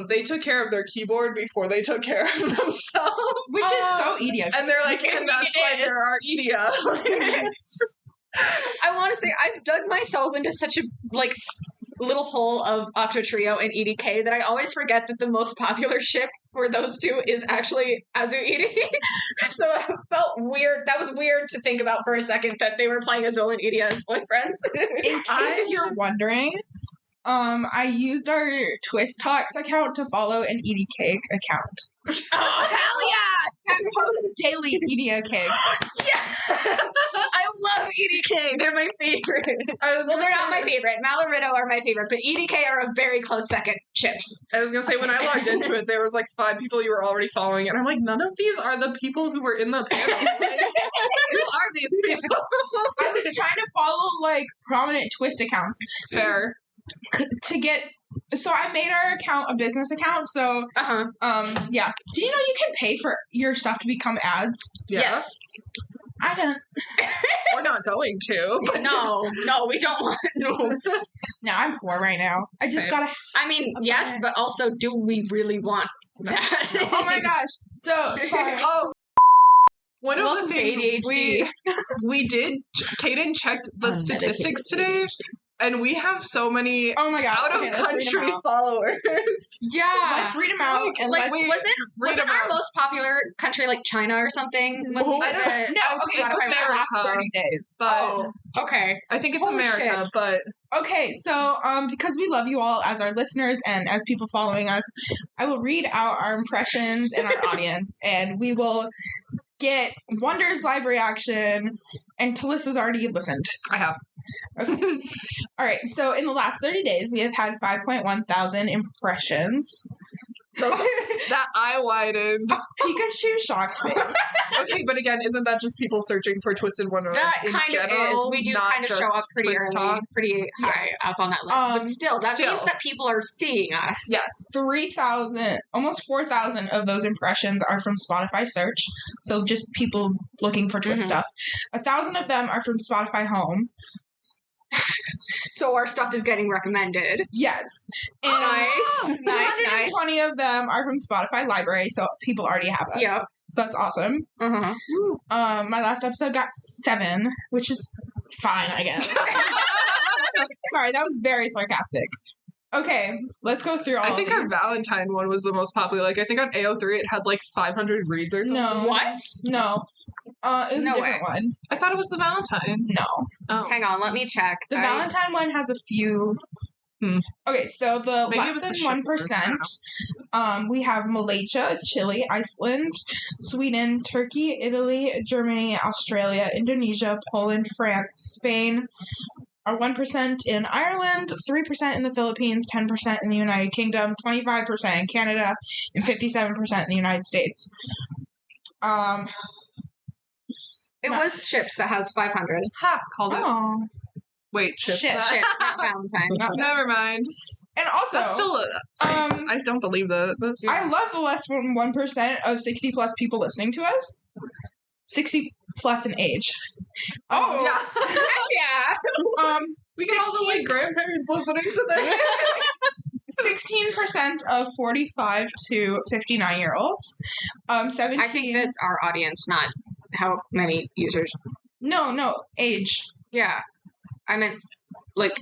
They took care of their keyboard before they took care of themselves. Which is so idiot. And they're like, and that's why there are Idia. I want to say I've dug myself into such a like little hole of Octo Trio and EDK that I always forget that the most popular ship for those two is actually Azu Edie. So it felt weird. That was weird to think about for a second that they were playing Azul and Idia as boyfriends. In case you're wondering, I used our Twist Talks account to follow an Edie Cake account. Oh, hell yes! That posts daily Edie Cake. Yes! I love EDK. They're my favorite. Well, they're not my favorite. Mal and Riddle are my favorite, but EDK are a very close second chips. I was gonna say, when I logged into it, there was like 5 people you were already following, and I'm like, none of these are the people who were in the panel. Like, who are these people? I was trying to follow like prominent Twist accounts. Fair. To get, so I made our account a business account. So, yeah. Do you know you can pay for your stuff to become ads? Yeah. Yes. I don't. We're not going to. But No, we don't want. No. No, I'm poor right now. I just Same. gotta. I mean, yes, but also, do we really want that? Oh my gosh. So sorry. Oh. One of Welcome the to things ADHD. we did, Kaden checked the statistics today, and we have so many Oh my god. out of Okay, let's read 'em country out. followers. Yeah. Let's read them out. And Like, let's, wasn't our most popular country like China or something? When we I did don't- no, the okay, so Spotify for the last America. 30 days. But Oh, okay. I think it's Holy America, shit. but Okay, so because we love you all as our listeners and as people following us, I will read out our impressions and our audience, and we will get Wonder's live reaction. And Talissa's already listened. I have. Okay. All right. So in the last 30 days, we have had 5.1 thousand impressions. That eye widened. Pikachu shock face. Okay, but again, isn't that just people searching for Twisted Wonderland That in kind general? of is. We do not kind of show just up pretty Twist early, Talk? pretty high up on that list. But still, that means that people are seeing us. Yes. 3,000, almost 4,000 of those impressions are from Spotify search. So just people looking for Twist stuff. 1,000 of them are from Spotify Home. So our stuff is getting recommended. Yes. And Nice. 220 of them are from Spotify Library, so people already have us. Yep. So that's awesome. Uh-huh. My last episode got 7, which is fine, I guess. Sorry, that was very sarcastic. Okay, let's go through all I think of our these. Valentine one was the most popular. Like, I think on AO3 it had like 500 reads or something. No. What? No. It was No a different one. I thought it was the Valentine. No. Oh. Hang on, let me check. The Valentine one has a few. Okay, so the Maybe it less was than the shippers, I 1%. We have Malaysia, Chile, Iceland, Sweden, Turkey, Italy, Germany, Australia, Indonesia, Poland, France, Spain. Are 1% in Ireland, 3% in the Philippines, 10% in the United Kingdom, 25% in Canada, and 57% in the United States. It was Ships that has 500. Ha! Called it. Oh. Wait, chips. Shit. Ships, not Valentine's. Never mind. And also, That's still sorry. I don't believe that. I love the less than 1% of 60 plus people listening to us. 60 plus in age. Oh, yeah. Yeah. We got all the like grandparents listening to this. 16% of 45 to 59-year-olds. 17. I think that's our audience, not how many users. No, age. Yeah. I meant, like,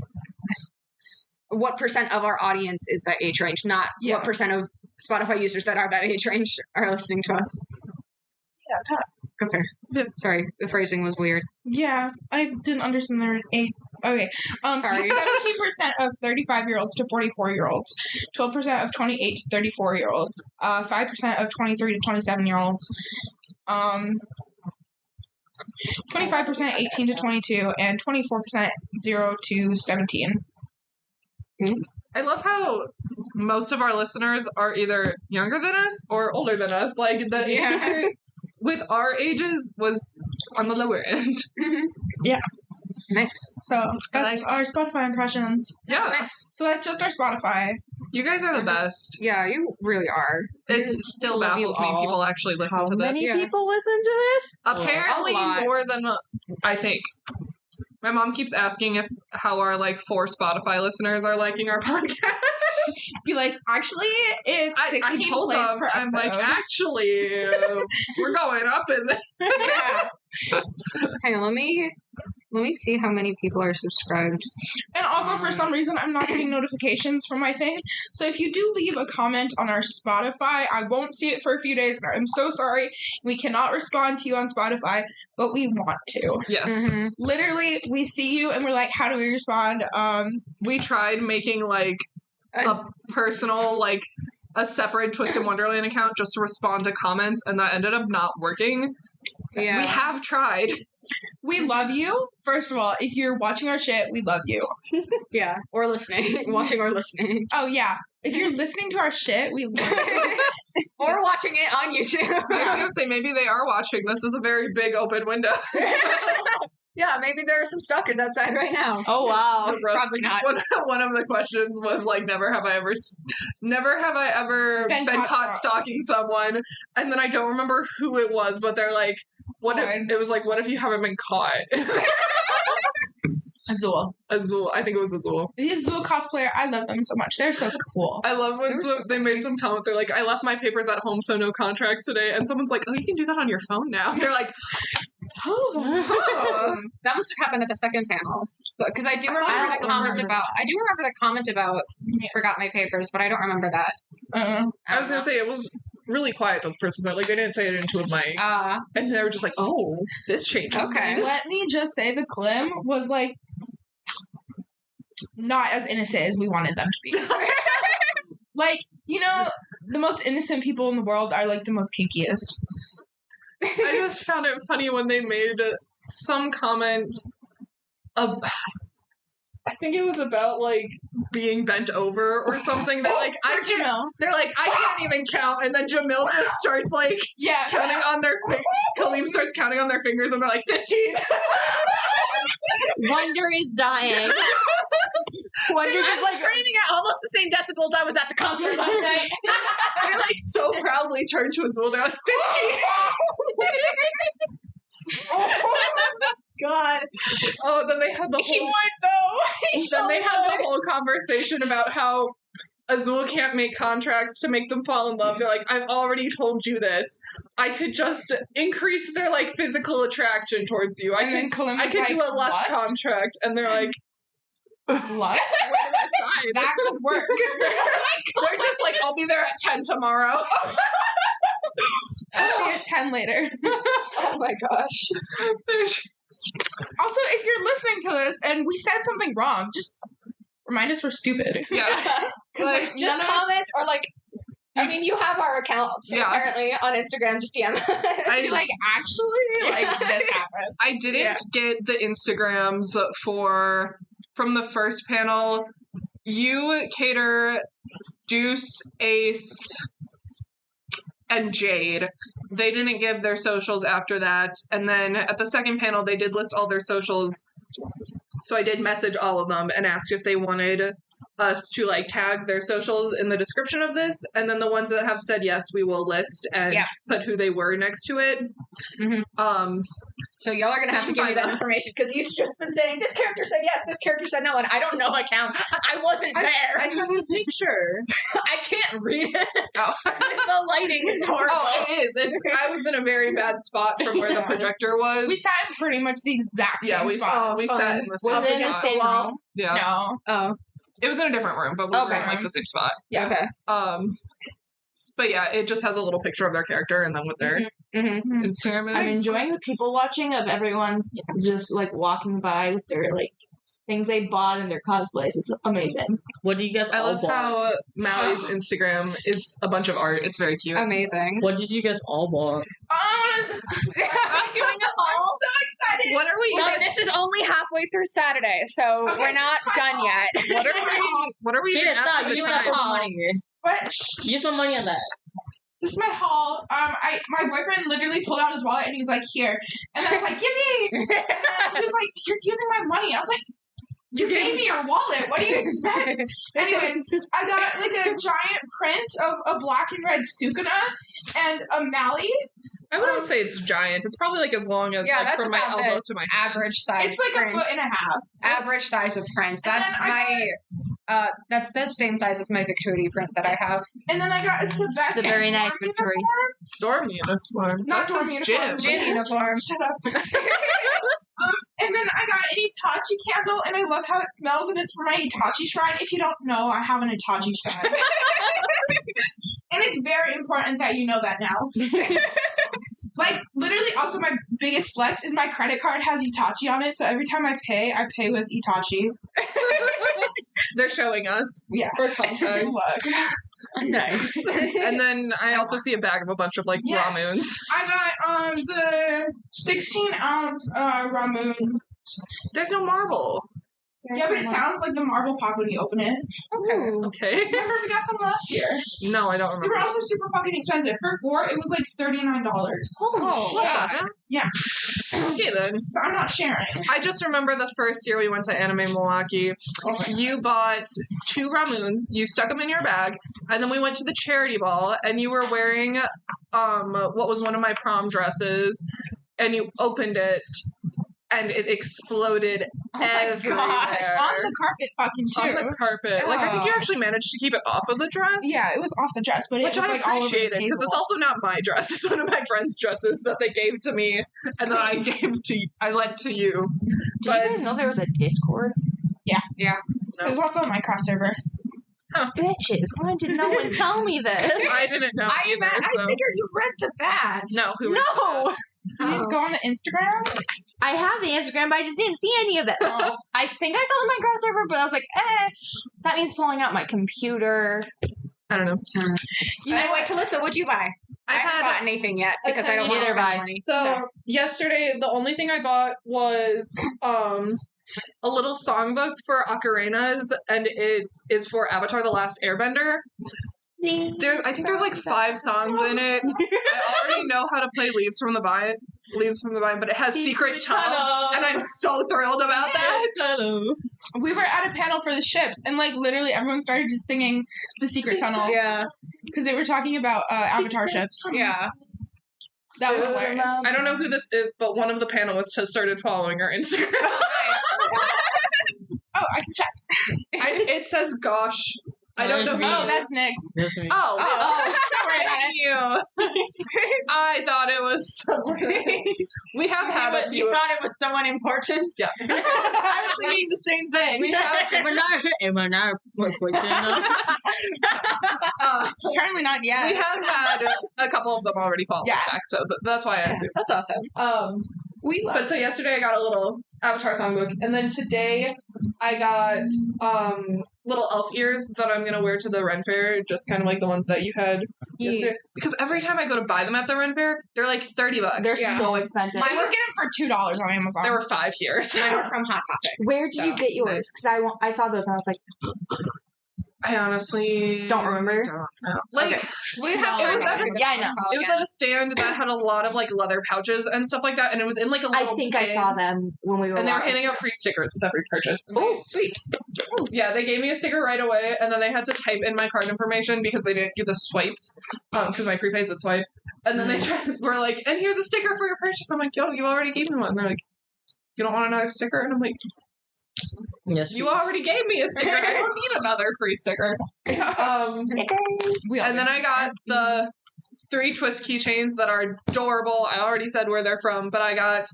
what percent of our audience is that age range, not Yeah. what percent of Spotify users that are that age range are listening to us. Yeah, that. Okay. Sorry, the phrasing was weird. Yeah, I didn't understand the age. Okay. Sorry. 17% of 35-year-olds to 44-year-olds. 12% of 28 to 34-year-olds. 5% of 23 to 27-year-olds. 25% 18 to 22, and 24% 0 to 17. I love how most of our listeners are either younger than us or older than us. Like, the age with our ages was on the lower end. Yeah. Nice. So that's our Spotify impressions. Yeah. That's nice. So that's just our Spotify. You guys are the best. Yeah, you really are. It still love you baffles me all. people actually listen How to this. many Yes. people listen to this? Apparently A lot. more than I think. My mom keeps asking if how our like 4 Spotify listeners are liking our podcast. Be like, actually, it's 16 I told plays them, per I'm episode. like, actually, we're going up in this. Yeah. Hang on, let me see how many people are subscribed. And also, for some reason, I'm not getting notifications from my thing. So if you do leave a comment on our Spotify, I won't see it for a few days. I'm so sorry. We cannot respond to you on Spotify, but we want to. Yes. Mhm. Literally, we see you and we're like, how do we respond? We tried making like a personal, like a separate Twisted Wonderland account just to respond to comments, and that ended up not working. Yeah. We have tried. We love you. First of all, if you're watching our shit, we love you. Yeah. Or listening. Watching or listening. Oh, yeah. If you're listening to our shit, we love you. Or watching it on YouTube. I was gonna say maybe they are watching. This is a very big open window. Yeah, maybe there are some stalkers outside right now. Oh wow. Probably not. One of the questions was like, never have I ever Been been caught caught stalking someone, and then I don't remember who it was, but they're like, what if, Floyd. it was like, what if you haven't been caught? Azul. Azul, I think it was Azul. The Azul cosplayer, I love them so much. They're so cool. I love when they made some comment. They're like, I left my papers at home, so no contracts today. And someone's like, oh, you can do that on your phone now. They're like, oh. That must have happened at the second panel. Because I do remember I the comment about forgot my papers, but I don't remember that. I was gonna say it was really quiet though. The person said like they didn't say it into a mic, and they were just like, "Oh, this changes." Okay. things." Let me just say the Kalim was like not as innocent as we wanted them to be. Like, you know, the most innocent people in the world are like the most kinkiest. I just found it funny when they made some comment I think it was about like being bent over or something. They're like, I can't. Jamil. They're like, I can't even count, and then Jamil just starts like Yeah. counting on their. Kalim starts counting on their fingers, and they're like 15. Wonder is dying. Wonder is like screaming at almost the same decibels I was at the concert last night. They like so proudly turn to Azul. They're like 15. God. Oh, then they had the He whole. would though. Then they had the whole conversation about how Azul can't make contracts to make them fall in love. They're like, I've already told you this. I could just increase their like physical attraction towards you. And then Kalim I was could like, do a lust "Lust? contract, and they're like, Lust? where do I sign? That could work. They're just like, I'll be there at 10 tomorrow. I'll see you at 10 later. Oh my gosh. Also, if you're listening to this and we said something wrong, just remind us we're stupid. Yeah. Like, Just comment or like. I mean, you have our accounts apparently on Instagram. Just DM. Be like, actually, like this happened. I didn't get the Instagrams from the first panel. You, Cater, Deuce, Ace, and Jade. They didn't give their socials after that. And then at the second panel, they did list all their socials. So I did message all of them and asked if they wanted us to like tag their socials in the description of this. And then the ones that have said yes, we will list and put who they were next to it. Mm-hmm. So y'all are gonna have to give me that information because you've just been saying this character said yes, this character said no, and I don't know account. I wasn't there. I sent you a picture. I can't read it. Oh. The lighting is horrible. Oh, it is. I was in a very bad spot from where the projector was. We sat in pretty much the exact same spot. we sat in the same Was it in the spot. same room? Yeah. No. Oh. It was in a different room, but we were in like the same spot. Yeah. Okay. But yeah, it just has a little picture of their character and then what their Instagram is. I'm enjoying the people watching of everyone just like walking by with their like things they bought and their cosplays. It's amazing. What do you guys I all love bought? how Mally's Instagram is a bunch of art. It's very cute. Amazing. What did you guys all bought? I'm doing a haul. So excited. What are we? No, this is only halfway through Saturday, so we're not done yet. What are we? Kid, even stop! after You the just got time? some money here. But Use some money on that. this is my haul. My boyfriend literally pulled out his wallet and he was like, "Here," and then I was like, "Give me." And then he was like, "You're using my money." I was like, "You gave me your wallet. What do you expect?" Anyways, I got like a giant print of a black and red Sukuna and a Mally. I wouldn't say it's giant. It's probably like as long as like, that's from my about elbow the to my hand. average size. It's like print. a foot and a half. Average size of print. That's then I my. That's the same size as my Victoria print that I have. And then I got a Sebek. The very nice Victoria. Dorm uniform. Not That dorm says uniform. gym. Gym uniform. Shut up. And then I got an Itachi candle, and I love how it smells, and it's for my Itachi shrine. If you don't know, I have an Itachi shrine. And it's very important that you know that now. Like, literally, also my biggest flex is my credit card has Itachi on it, so every time I pay with Itachi. They're showing us. Yeah. For context. Look. Nice. And then I also see a bag of a bunch of like Yes. ramoons. I got the 16-ounce ramoon. There's no marble. Yeah, but it sounds like the marble pop when you open it. Okay. Remember, we got them last year. No, I don't They were remember. also super fucking expensive. For 4, it was like $39. Oh, yeah. Yeah. Okay then. So I'm not sharing. I just remember the first year we went to Anime Milwaukee. You bought 2 ramoons, you stuck them in your bag, and then we went to the charity ball, and you were wearing what was one of my prom dresses, and you opened it, and it exploded everywhere. On the carpet fucking too. On the carpet. Like, I think you actually managed to keep it off of the dress. Yeah, it was off the dress, but it Which was I like all over the appreciated, table. because it's also not my dress. It's one of my friend's dresses that they gave to me, and then I lent to you. Did you guys know there was a Discord? It was also on my cross server. Bitches, why did no one tell me this? I didn't know I either, so. figured you read the badge. No, who is No! You didn't go on the Instagram? I have the Instagram, but I just didn't see any of it. I think I saw the Minecraft server, but I was like, that means pulling out my computer. I don't know. Anyway, Talissa, what'd you buy? I haven't bought anything yet because I don't want to Neither spend buy. money. So yesterday, the only thing I bought was a little songbook for ocarinas, and it is for Avatar: The Last Airbender. I think there's like 5 songs in it. I already know how to play Leaves from the Vine, but it has Secret Tunnel, and I'm so thrilled about that. We were at a panel for the ships, and like literally everyone started just singing the Secret Tunnel. Yeah. Because they were talking about Avatar ships. Yeah. That was hilarious. I don't know who this is, but one of the panelists has started following our Instagram. Oh, I can check. It says "Gosh." I don't know. Oh, that's Nyx. That's me. Oh, thank you. I thought it was someone. We have had a few. You thought it was someone important? Yeah. I was thinking the same thing. We have. Am I not important enough? Apparently not yet. We have had a couple of them already follow us back, so that's why I assumed. That's awesome. But so yesterday I got a little Avatar songbook, and then today I got little elf ears that I'm gonna wear to the Ren Fair, just kind of like the ones that you had yesterday. Because every time I go to buy them at the Ren Fair, they're like $30. They're so expensive. Mine was getting for $2 on Amazon. There were 5 here. So. Mine were from Hot Topic. Where did you get yours? Because I saw those and I was like, I honestly don't remember. don't know. Like We have it was at a, Yeah, I know. it was at a stand that had a lot of like leather pouches and stuff like that, and it was in like a little I think I bin, saw them when we were and they were walking. handing out free stickers with every purchase. Oh, sweet. Yeah, they gave me a sticker right away, and then they had to type in my card information because they didn't do the swipes, because my prepaid's at swipe. And then they were like, and here's a sticker for your purchase. I'm like, yo, you already gave me one. And they're like, you don't want another sticker? And I'm like, Yes. you already gave me a sticker. I don't need another free sticker. And then I got the 3 twist keychains that are adorable. I already said where they're from, but I got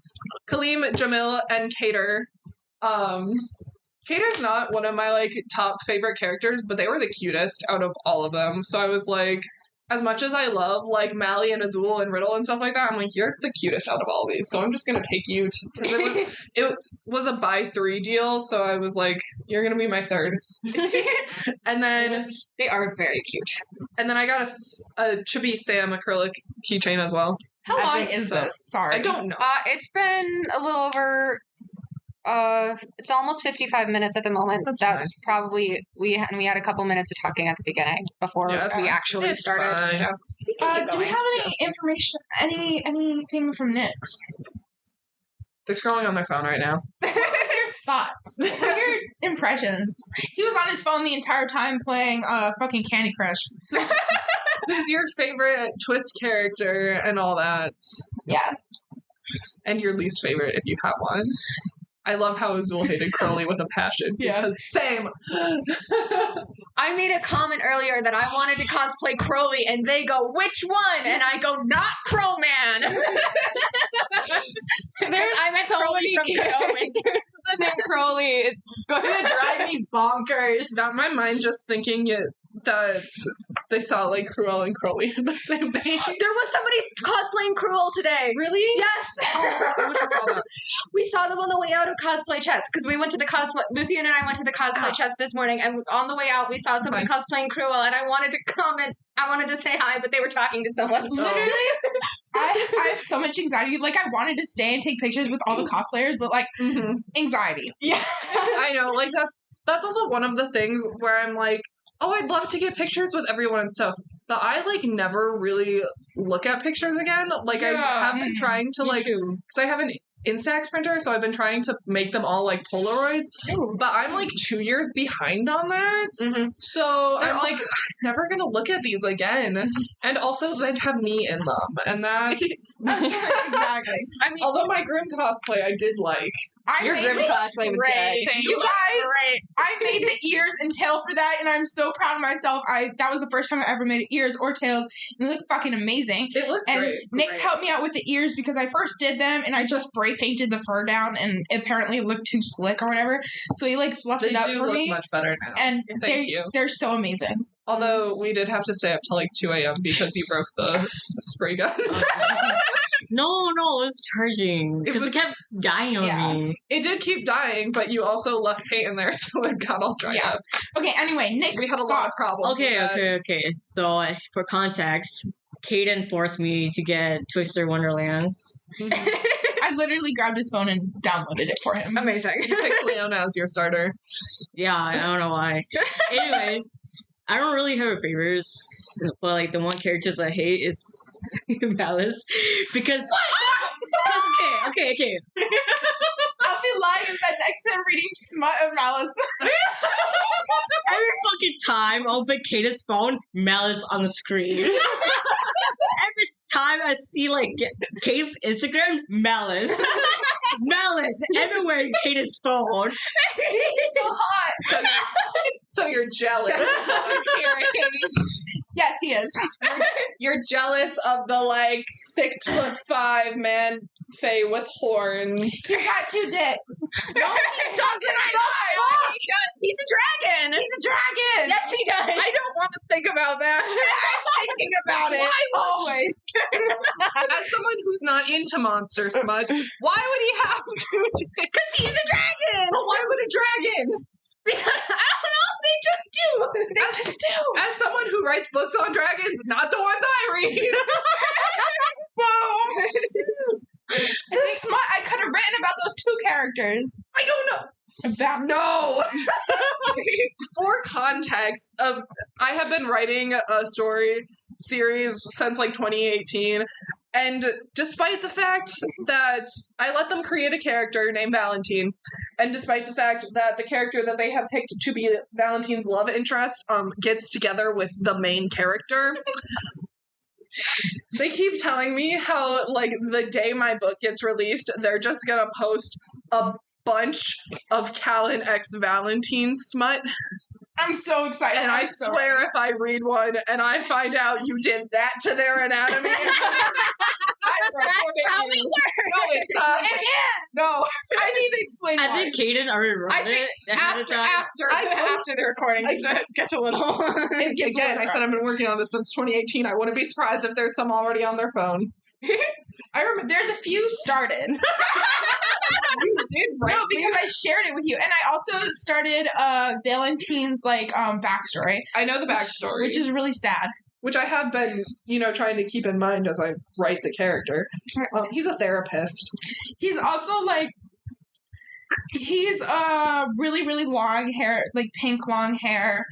Kalim, Jamil, and Kater. Kater's not one of my like top favorite characters, but they were the cutest out of all of them. So I was like, as much as I love like Malleus and Azul and Riddle and stuff like that, I'm like, you're the cutest out of all of these. So I'm just gonna take you to, it was a buy 3 deal, so I was like, you're gonna be my 3rd. And then They are very cute. and then I got a Chibi Sam acrylic keychain as well. How long think is so. this? Sorry. I don't know. It's been a little over. It's almost 55 minutes at the moment. That's That's probably we had a couple minutes of talking at the beginning before Yeah, that's we fine. actually It's started. fine. So we can keep Do we going. have any information, anything from Nyx? They're scrolling on their phone right now. What's your thoughts? What are your impressions? He was on his phone the entire time playing fucking Candy Crush. Who's your favorite twist character and all that? Yeah. And your least favorite if you have one. I love how Azul hated Crowley with a passion. Yeah. Because same. I made a comment earlier that I wanted to cosplay Crowley, and they go, "Which one?" And I go, "Not Crowman." I meant so Crowley many from Kalim. characters with the name Crowley. It's going to drive me bonkers. Got my mind just thinking that they thought like Cruel and Crowley had the same name. There was somebody cosplaying Cruel today. Really? Yes. I wish I saw that. We saw them on the way out of Cosplay Chest because we went to the cosplay. Luthien and I went to the Cosplay Chest this morning, and on the way out, we saw somebody cosplaying Cruel, and I wanted to comment. I wanted to say hi, but they were talking to someone. Literally, I have so much anxiety. Like, I wanted to stay and take pictures with all the cosplayers, but like, anxiety. Yeah. I know, like that's also one of the things where I'm like, oh, I'd love to get pictures with everyone and stuff. But I like never really look at pictures again. Like I have been trying to like, because I have an Instax printer, so I've been trying to make them all like Polaroids. But I'm like 2 years behind on that. So I'm like, I'm never gonna look at these again. And also they'd have me in them, and that's Exactly. I mean, although my Grim cosplay I did like. Your Grim cosplay was good. You guys, I made the ears and tail for that, and I'm so proud of myself. That was the first time I ever made ears or tails, and it looked fucking amazing. It looks and great. Nyx helped me out with the ears because I first did them, and I just spray painted the fur down, and apparently it looked too slick or whatever. So he like fluffed They it up do for look me, much better now. and Thank you. they're so amazing. Although we did have to stay up till like 2 a.m. because he broke the spray gun. No, it was charging. Because it kept dying on me. It did keep dying, but you also left paint in there, so it got all dried up. Okay, anyway, Nyx, We had a lot of problems. with that. Okay. So, for context, Kaden forced me to get Twisted Wonderlands. I I literally grabbed his phone and downloaded it for him. Amazing. You picked Leona as your starter. Yeah, I don't know why. Anyways, I don't really have a favorites, but like the one characters I hate is Malleus because. Okay. I'll be lying in bed next to him reading smut of Malleus. Every fucking time I open Kata's phone, Malleus on the screen. Every time I see like Kata's Instagram, Malleus everywhere in Kata's phone. He's so hot. So you're jealous. Is what I'm hearing. Yes, he is. You're jealous of the like 6'5" man Fae with horns. He's got 2 dicks. No, he doesn't. He's a dragon. He's a dragon. Yes, he does. I don't want to think about that. I'm thinking about it. Always. As someone who's not into monster smut, why would he have 2 dicks? Because he's a dragon. But why would a dragon? Because I don't know. They just do. They just do. As someone who writes books on dragons, not the ones I read. The smut I could have written about those 2 characters. I don't know. No. For context, I have been writing a story series since like 2018, and despite the fact that I let them create a character named Valentine, and despite the fact that the character that they have picked to be Valentine's love interest gets together with the main character, they keep telling me how like the day my book gets released, they're just gonna post a bunch of Kalim x Valentine smut. I'm so excited. And I swear if I read one and I find out you did that to their anatomy, That's how it works. No, it's not. No, I need to explain I why. think Kaden already wrote it ahead of time. After the recording, that gets a little. Again, I said I've been working on this since 2018. I wouldn't be surprised if there's some already on their phone. I remember there's a few started. You did, right? No, because I shared it with you, and I also started Valentine's backstory. I know the backstory, which is really sad. Which I have been, trying to keep in mind as I write the character. He's a therapist. He's also he's really, really long hair, like pink long hair.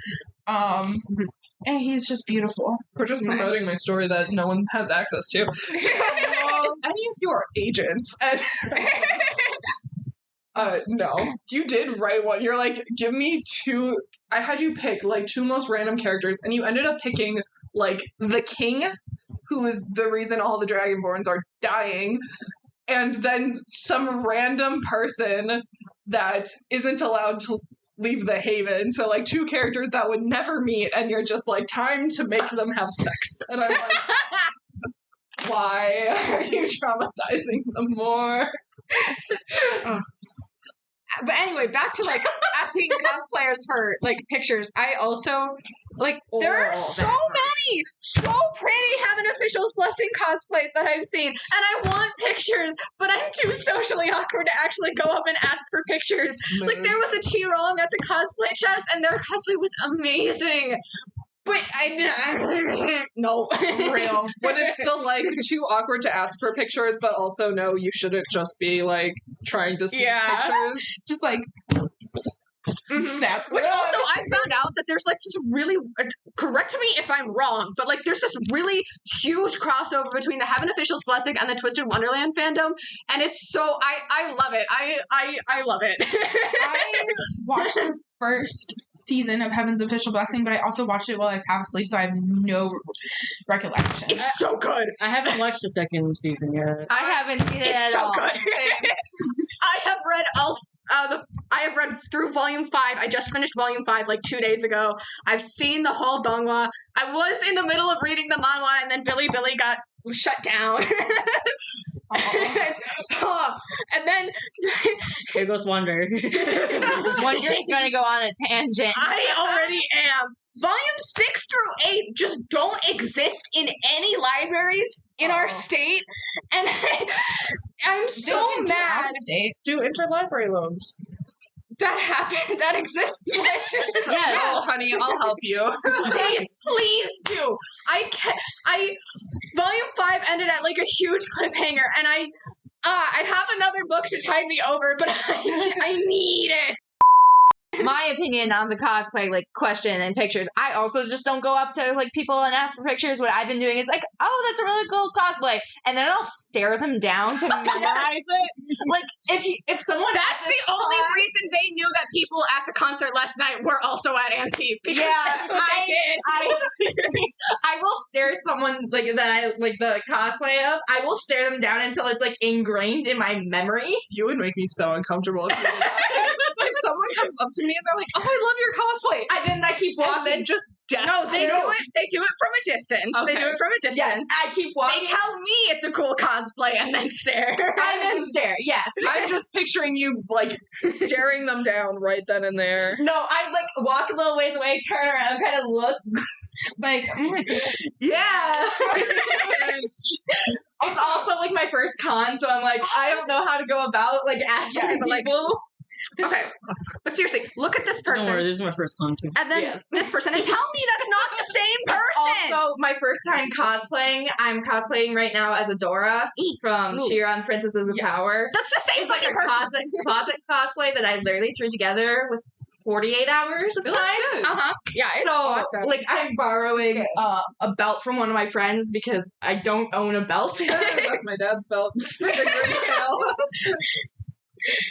And he's just beautiful. For just promoting my story that no one has access to. Any of your agents. And, no. You did write one. You're like, give me 2. I had you pick, 2 most random characters, and you ended up picking, the king, who is the reason all the Dragonborns are dying, and then some random person that isn't allowed to leave the haven. So 2 characters that would never meet, and you're just time to make them have sex. And I'm like, why are you traumatizing them more? But anyway, back to asking cosplayers for pictures. I also there are so many so pretty Heaven Officials Blessing cosplays that I've seen, and I want pictures, but I'm too socially awkward to actually go up and ask for pictures. There was a Chirong at the cosplay chest, and their cosplay was amazing. But I no. Real. When it's the too awkward to ask for pictures, but also no, you shouldn't just be trying to see pictures. Just snap. Which also I found out that there's this really correct me if I'm wrong, but there's this really huge crossover between the Heaven Officials Blessing and the Twisted Wonderland fandom, and it's so I love it. I love it. I watched the first season of Heaven's Official Blessing, but I also watched it while I was half asleep, so I have no recollection. It's so good. I haven't watched the second season yet. I haven't seen it at all. Good. I have read I have read through Volume 5. I just finished Volume 5 2 days ago. I've seen the whole Dongwa. I was in the middle of reading the manhwa, and then Billy got shut down. And then Here goes Wonder. Wonder's going to go on a tangent. I already am. Volume 6 through 8 just don't exist in any libraries in our state, and I'm so mad. Do interlibrary loans. That happened. That exists. Yes. No, honey, I'll help you. Please do. Volume 5 ended at a huge cliffhanger, and I have another book to tide me over, but I need it. My opinion on the cosplay like question and pictures, I also just don't go up to like people and ask for pictures. What I've been doing is like, oh, that's a really cool cosplay, and then I'll stare them down to memorize it. Like if someone That's the only reason they knew that people at the concert last night were also at Antip, because that's what they did. I will stare someone like that I like the cosplay of. I will stare them down until it's like ingrained in my memory. You would make me so uncomfortable if you did that. If someone comes up to me and they're like, "Oh, I love your cosplay," And then I keep walking. and then just death No, they stare. do it. They do it from a distance. Okay. They do it from a distance. Yes, I keep walking. They tell me it's a cool cosplay and then stare. and then stare. Yes. I'm just picturing you like staring them down right then and there. No, I like walk a little ways away, turn around, kind of look. Like, Yeah. It's also like my first con, so I'm like, I don't know how to go about like asking but, like, people. Okay, but seriously, look at this Don't worry, person, this is my first con too. and then Yes. this person, and tell me that's not the same person. Also, my first time cosplaying, I'm cosplaying right now as Adora from She-Ra Princesses of Power. That's the same It's like fucking a person. closet cosplay that I literally threw together with 48 hours of It time. looks good. Yeah, it's So, awesome. like, I'm borrowing a belt from one of my friends because I don't own a belt. That's my dad's belt for the gray tail.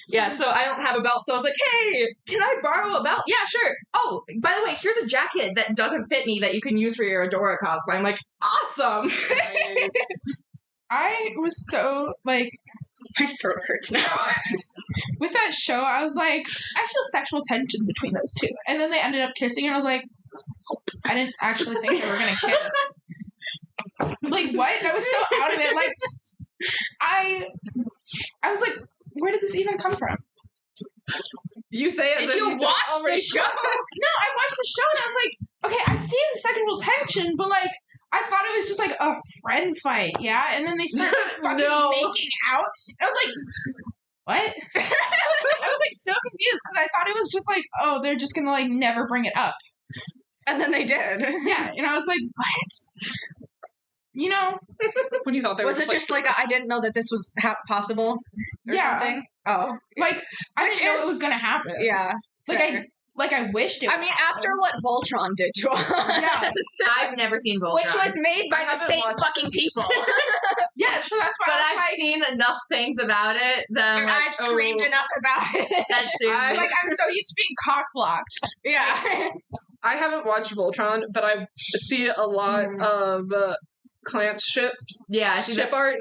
Yeah, so I don't have a belt, so I was like, hey, can I borrow a belt? Yeah, sure. Oh, by the way, here's a jacket that doesn't fit me that you can use for your Adora cosplay. I'm like, awesome! I was so, like, My throat hurts now. with that show, I was like, I feel sexual tension between those two. And then they ended up kissing, and I was like, I didn't actually think they were going to kiss. Like, what? That was so out of it. Like, I was like, where did this even come from? You say it. Did you watch the show? No, I watched the show, and I was like, okay, I see the sexual tension, but, like, I thought it was just, like, a friend fight, yeah? And then they started fucking making out, and I was like, what? I was, like, so confused, because I thought it was just, like, oh, they're just gonna, like, never bring it up. And then they did. Yeah, and I was like, what? You know? When you thought they Was were it just like I didn't know that this was possible or Yeah. something? Oh. Like, I Which didn't know is- it was gonna happen. Yeah. Like, fair. I wished it I would mean, happen. after what Voltron did to us. Yeah. I've never seen Voltron. Which was made by I the haven't same watched fucking people. Yeah, so that's why But I was I've like, seen enough things about it that I'm like, I've screamed oh, enough about it. That's it. I- like, I'm so used to being cock-blocked. Yeah. I haven't watched Voltron, but I see a lot of Clance ships. Yeah, she's Ship art.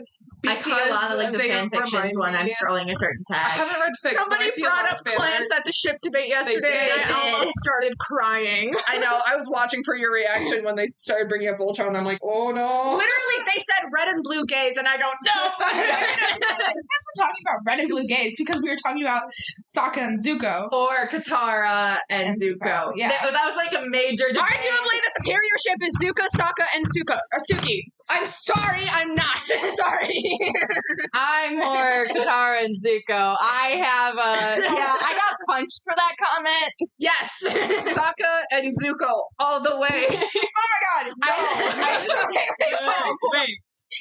I see a lot of like the they fan fictions remind when I'm me- scrolling a certain I tag. haven't read fics, but I Somebody see a brought lot up of fan plants art. at the ship debate yesterday, did. and They I did. almost started crying. I know. I was watching for your reaction when they started bringing up Voltron. I'm like, oh no. Literally, they said red and blue gays, and I don't know. Since we're talking about red and blue gays, because we were talking about Sokka and Zuko. Or Katara and And Zuko. Zuko, yeah. That was like a major debate. Arguably, the superior ship is Zuko, Sokka, and Suki. I'm sorry, I'm not. Sorry. I'm more Katara and Zuko. I have I got punched for that comment. Yes. Sokka and Zuko all the way. Oh my god, Oh, wait.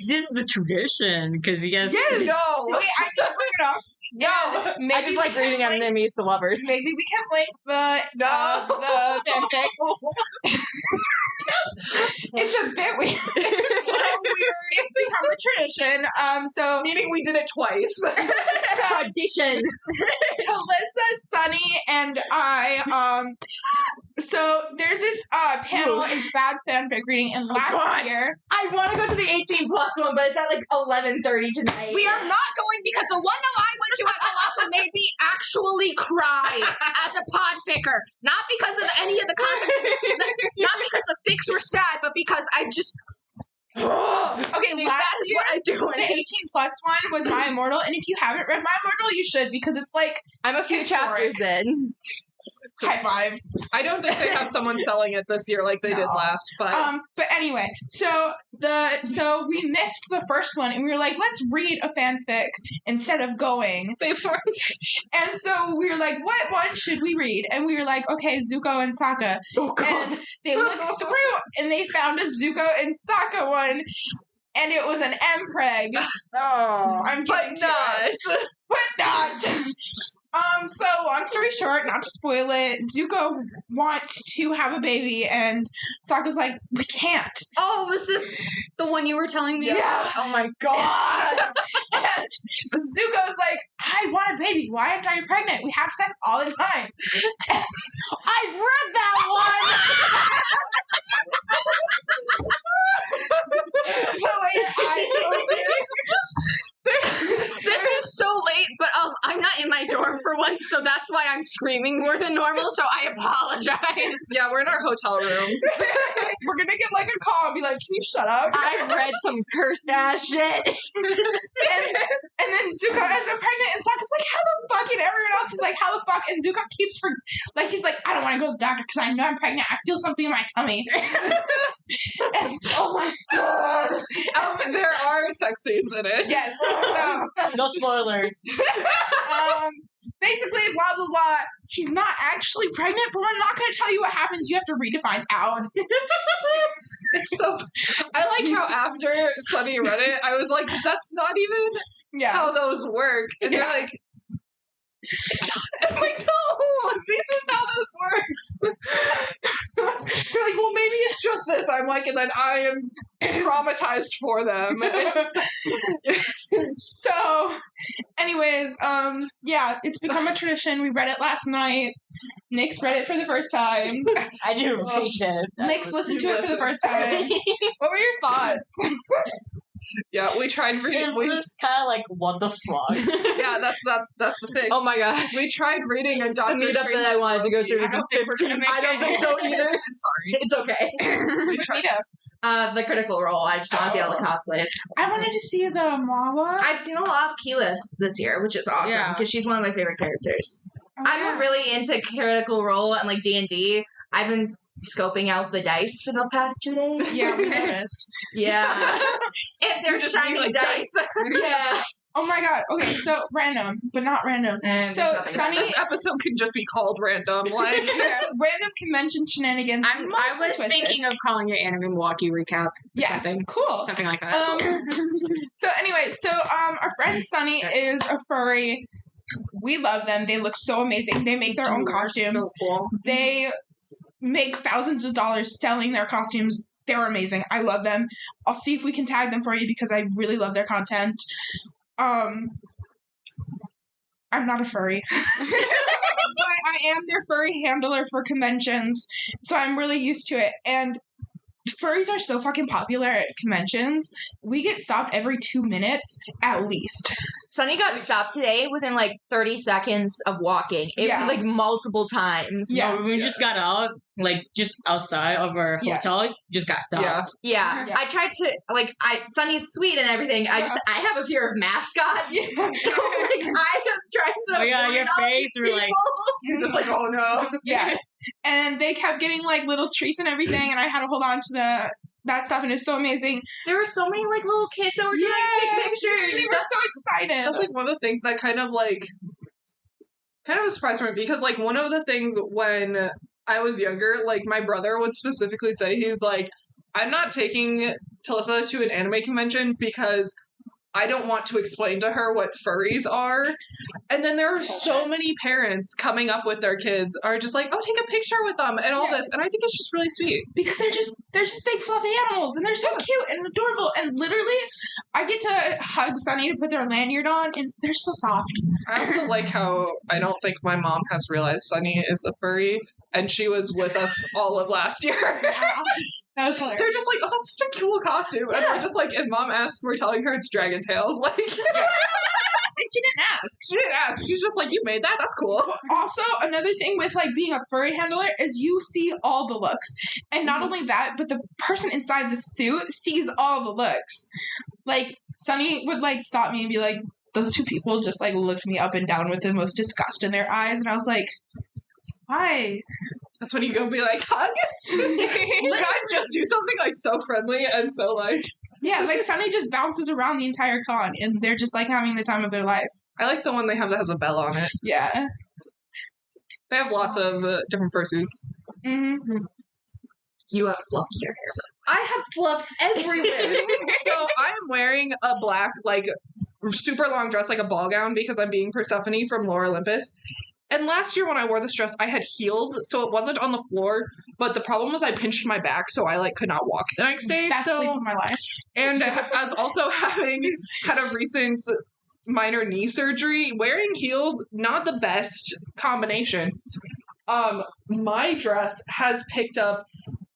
This is a tradition because you guys. No. Wait, I need to look it up. No, I Maybe just we like can reading link- enemies to lovers. Maybe we can link the fanfic. It's a bit weird. It's become a tradition. So Meaning we did it twice. Tradition. Alyssa, Sunny, and I, so there's this panel, it's bad fanfic reading, and last year, I want to go to the 18+ one, but it's at like 11:30 tonight. We are not going because the one that I went to at Colossal made me actually cry as a pod picker. Not because of any of the content, not because the fics were sad, but because I just. okay, That's last year, what I do. the 18+ one was My Immortal, and if you haven't read My Immortal, you should, because it's like, I'm a few Historic. chapters in. high five. I don't think they have someone selling it this year like they did No. last, but But anyway, so we missed the first one, and we were like, let's read a fanfic instead of going. they forced. And so we were like, what one should we read? And we were like, okay, Zuko and Sokka. Oh, God. And they looked through, and they found a Zuko and Sokka one. and it was an M-preg. Oh, I'm but getting to not. it. But not. So long story short, not to spoil it, Zuko wants to have a baby, and Sokka's like, we can't. Oh, was this the one you were telling me? Yeah. Oh my god. And Zuko's like, I want a baby. Why aren't I pregnant? We have sex all the time. I've read that one. The way his eyes open. This is so late, but I'm not in my dorm for once, so that's why I'm screaming more than normal, so I apologize. Yeah, we're in our hotel room. We're gonna get like a call and be like, can you shut up? I've read some cursed ass shit. And then Zuko ends up pregnant, and Sokka's like, how the fuck? And everyone else is like, how the fuck? And Zuko keeps he's like, I don't want to go to the doctor because I know I'm pregnant. I feel something in my tummy. And, oh my god. There are sex scenes in it. Yes. So, No spoilers. basically, blah, blah, blah. He's not actually pregnant, but we're not going to tell you what happens. You have to read to find out. It's so. I like how after Sunny read it, I was like, that's not even how those work. And they're like, I'm like, no, this is how this works. They're like, well, maybe it's just this. I'm like, and then I am traumatized for them. So, anyways, it's become a tradition. We read it last night. Nick's read it for the first time. I do appreciate it. Nick's listened to it for the first time. What were your thoughts? Yeah, we tried reading. Is this kind of like, what the fuck? Yeah, that's the thing. Oh my god. We tried reading a The Doctor meetup Strange. that I wanted to go to I is don't think we're gonna make I don't it. think so either. I'm sorry. It's okay. We tried. The Critical Role. I just want to see all the cosplays. I wanted to see the Mawa. I've seen a lot of Keyless this year, which is awesome Yeah. because she's one of my favorite characters. Oh, I'm really into Critical Role and like D&D. I've been scoping out the dice for the past 2 days. Yeah, we noticed. Yeah. If they're just shiny mean, like, dice. Yeah. Oh my god. Okay, so random, but not random. And So there's nothing Sunny, This episode could just be called random. Like, random convention shenanigans. I mostly was Twisted. thinking of calling it Anime Milwaukee recap. Yeah, cool. Something like that. So anyway, our friend Sunny is a furry. We love them. They look so amazing. They make their own costumes. So cool. They make thousands of dollars selling their costumes. They're amazing. I love them. I'll see if we can tag them for you because I really love their content. I'm not a furry. But I am their furry handler for conventions, so I'm really used to it. And furries are so fucking popular at conventions. We get stopped every 2 minutes at least. Sunny got stopped today within like 30 seconds of walking. It Yeah. was like multiple times. Yeah. No, we just got out, like, just outside of our Yeah. hotel, just got stopped. Yeah. Yeah. I tried to Sunny's sweet and everything. I have a fear of mascots. Yeah. So like I am trying to Oh, yeah, avoid your all face, these we're like- people. You're just like, oh no. Yeah. And they kept getting like little treats and everything, and I had to hold on to that stuff, and it was so amazing. There were so many like little kids that were trying to take pictures. They were so excited. That's like one of the things that kind of a surprise for me, because like one of the things when I was younger, like my brother would specifically say, he's like, I'm not taking Talissa to an anime convention because I don't want to explain to her what furries are. And then there are so many parents coming up with their kids are just like, oh, take a picture with them and all Yeah. this. And I think it's just really sweet. Because they're just big fluffy animals, and they're so cute and adorable. And literally, I get to hug Sunny to put their lanyard on, and they're so soft. I also like how I don't think my mom has realized Sunny is a furry, and she was with us all of last year. That was hilarious. They're just like, oh, that's such a cool costume. And we're just like, and mom asks, we're telling her it's Dragon Tails. Like, And she didn't ask. she didn't ask. She's just like, you made that? That's cool. Also, another thing with like being a furry handler is you see all the looks. And not only that, but the person inside the suit sees all the looks. Like, Sunny would like stop me and be like, those two people just like looked me up and down with the most disgust in their eyes. And I was like, why? That's when you go be like, hug? You gotta just do something like so friendly and so like. Yeah, like Sunny just bounces around the entire con and they're just like having the time of their life. I like the one they have that has a bell on it. Yeah. They have lots of different fursuits. Mm-hmm. You have fluffier hair. I have fluff everywhere. So I am wearing a black, like, super long dress, like a ball gown, because I'm being Persephone from Lore Olympus. And last year when I wore this dress, I had heels, so it wasn't on the floor. But the problem was I pinched my back, so I like could not walk the next day. Best sleep of my life. And as also having had a recent minor knee surgery, wearing heels, not the best combination. My dress has picked up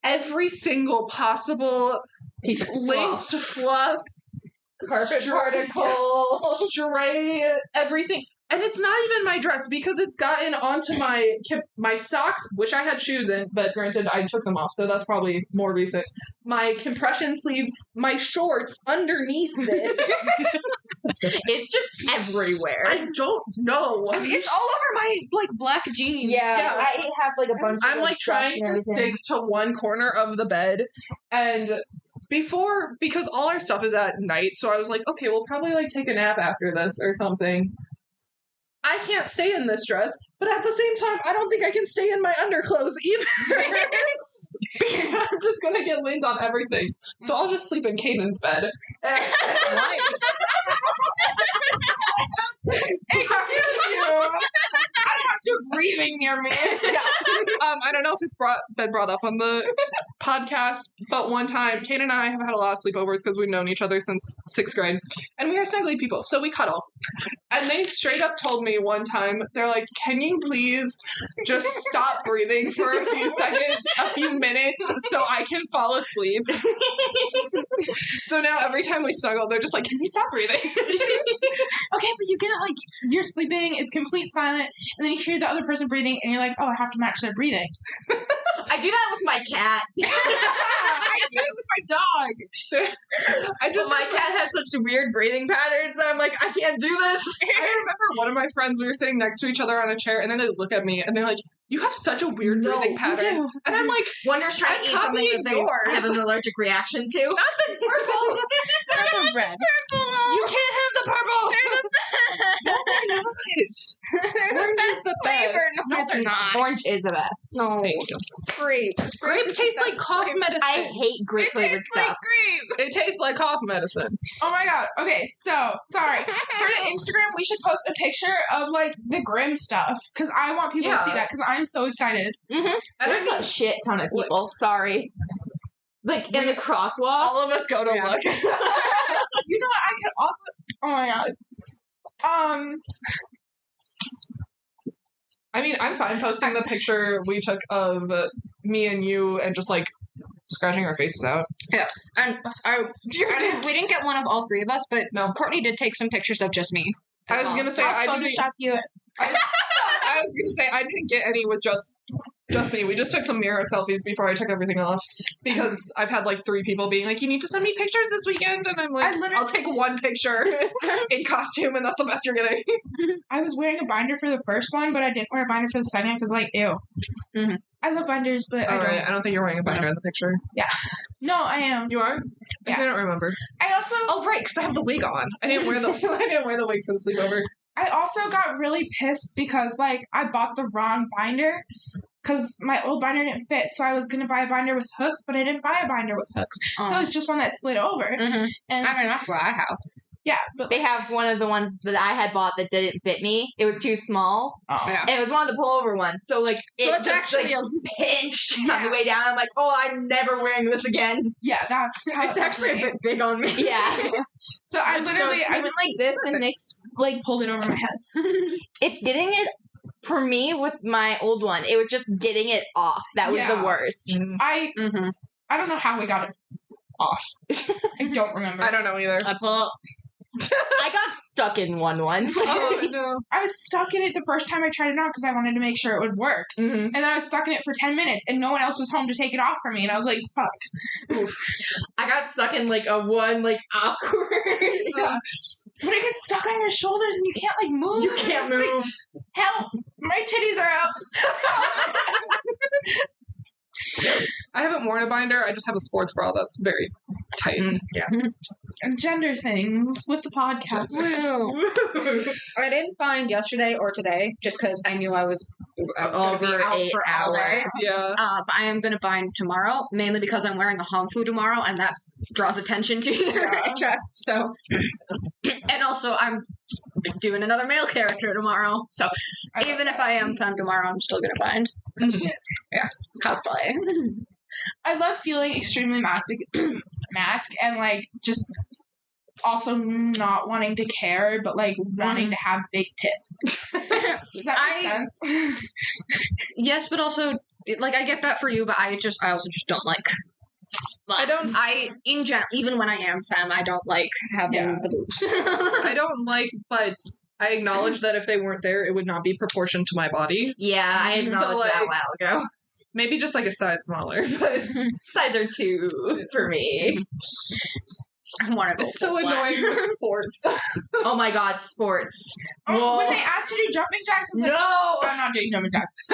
every single possible Piece of linked fluff, carpet particle, stray, everything. And it's not even my dress because it's gotten onto my socks, which I had shoes in, but granted, I took them off, so that's probably more recent. My compression sleeves, my shorts underneath this. It's just everywhere. I don't know. It's all over my like black jeans. Yeah, I have like a bunch of I'm like trying to stick to one corner of the bed, and because all our stuff is at night, so I was like, okay, we'll probably like take a nap after this or something. I can't stay in this dress, but at the same time, I don't think I can stay in my underclothes either. I'm just gonna get lint on everything, so I'll just sleep in Caden's bed. Excuse you. I don't want you breathing near me. Yeah. I don't know if it's been brought up on the podcast, but one time, Kate and I have had a lot of sleepovers because we've known each other since 6th grade, and we are snuggly people, so we cuddle. And they straight up told me one time, they're like, can you please just stop breathing for a few minutes, so I can fall asleep? So now every time we snuggle, they're just like, can you stop breathing? Okay, but you get it like you're sleeping, it's complete silent, and then you hear the other person breathing, and you're like, oh, I have to match their breathing. I do that with my cat. I do it with my dog. My cat has such weird breathing patterns that I'm like, I can't do this. I remember one of my friends, we were sitting next to each other on a chair, and then they look at me, and they're like, you have such a weird breathing pattern. And I'm like, Wonders trying to eat something that they have an allergic reaction to. not the purple! Purple red. You can't have the purple! They're the best flavor. No, they're not. Orange is the best. No. Grape. Grape tastes like cough medicine. I hate grape flavored stuff. It tastes like cough medicine. Oh my god. Okay, so sorry. For the Instagram, we should post a picture of like the Grimm stuff because I want people to see that because I'm so excited. I don't There's a shit ton of people. Sorry. Like in the crosswalk. all of us go to look. You know what? I could also. Oh my god. I mean, I'm fine posting the picture we took of me and you and just like scratching our faces out. Yeah. And we didn't get one of all three of us, but no, Courtney did take some pictures of just me. I was gonna say I'll Photoshop you. I was gonna say I didn't get any with just me. We just took some mirror selfies before I took everything off because I've had like 3 people being like, "You need to send me pictures this weekend," and I'm like, "I'll take one picture in costume, and that's the best you're getting." I was wearing a binder for the first one, but I didn't wear a binder for the second because, like, ew. Mm-hmm. I love binders, but I don't think you're wearing a binder in the picture. Yeah. No, I am. You are? Yeah. I don't remember. I also. Oh right, because I have the wig on. I didn't wear the wig for the sleepover. I also got really pissed because, like, I bought the wrong binder because my old binder didn't fit, so I was going to buy a binder with hooks, but I didn't buy a binder with hooks. So it's just one that slid over. Mm-hmm. And I mean, that's what I have. Yeah, but They have one of the ones that I had bought that didn't fit me. It was too small. Yeah. And it was one of the pullover ones. So, like, it it's just, actually like, pinched on the way down. I'm like, oh, I'm never wearing this again. yeah, that's how It's actually a bit big on me. Yeah. So I went like this, and Nick's like pulled it over my head. It's getting it, for me, with my old one, it was just getting it off. That was Yeah. the worst. I don't know how we got it off. I don't remember. I don't know either. I got stuck in one once. Oh no. I was stuck in it the first time I tried it out because I wanted to make sure it would work. Mm-hmm. And then I was stuck in it for 10 minutes, and no one else was home to take it off for me. And I was like, fuck. I got stuck in, like, a one, like, awkward. When it gets stuck on your shoulders and you can't, like, move. You can't move. Help! My titties are out. I haven't worn a binder. I just have a sports bra that's very tight. Yeah. gender things with the podcast. I didn't find yesterday or today just because I knew I was going to be Over out 8 for hours. Yeah. But I am going to find tomorrow, mainly because I'm wearing a hanfu tomorrow, and that draws attention to your chest. So, and also I'm doing another male character tomorrow. So, even if I am femme tomorrow, I'm still going to find. Yeah, cosplay. I love feeling extremely mask and like just also not wanting to care, but like wanting to have big tits. Does that make sense? Yes, but also like I get that for you, but I also just don't like. In general, even when I am femme, I don't like having the boobs. I don't like, but I acknowledge that if they weren't there, it would not be proportioned to my body. Yeah, I acknowledged that a while ago. Maybe just like a size smaller, but Size are 2 for me. I want to go. it's so full black. annoying with sports. Oh my god, sports. When they asked to do jumping jacks, I was like, No! I'm not doing jumping jacks.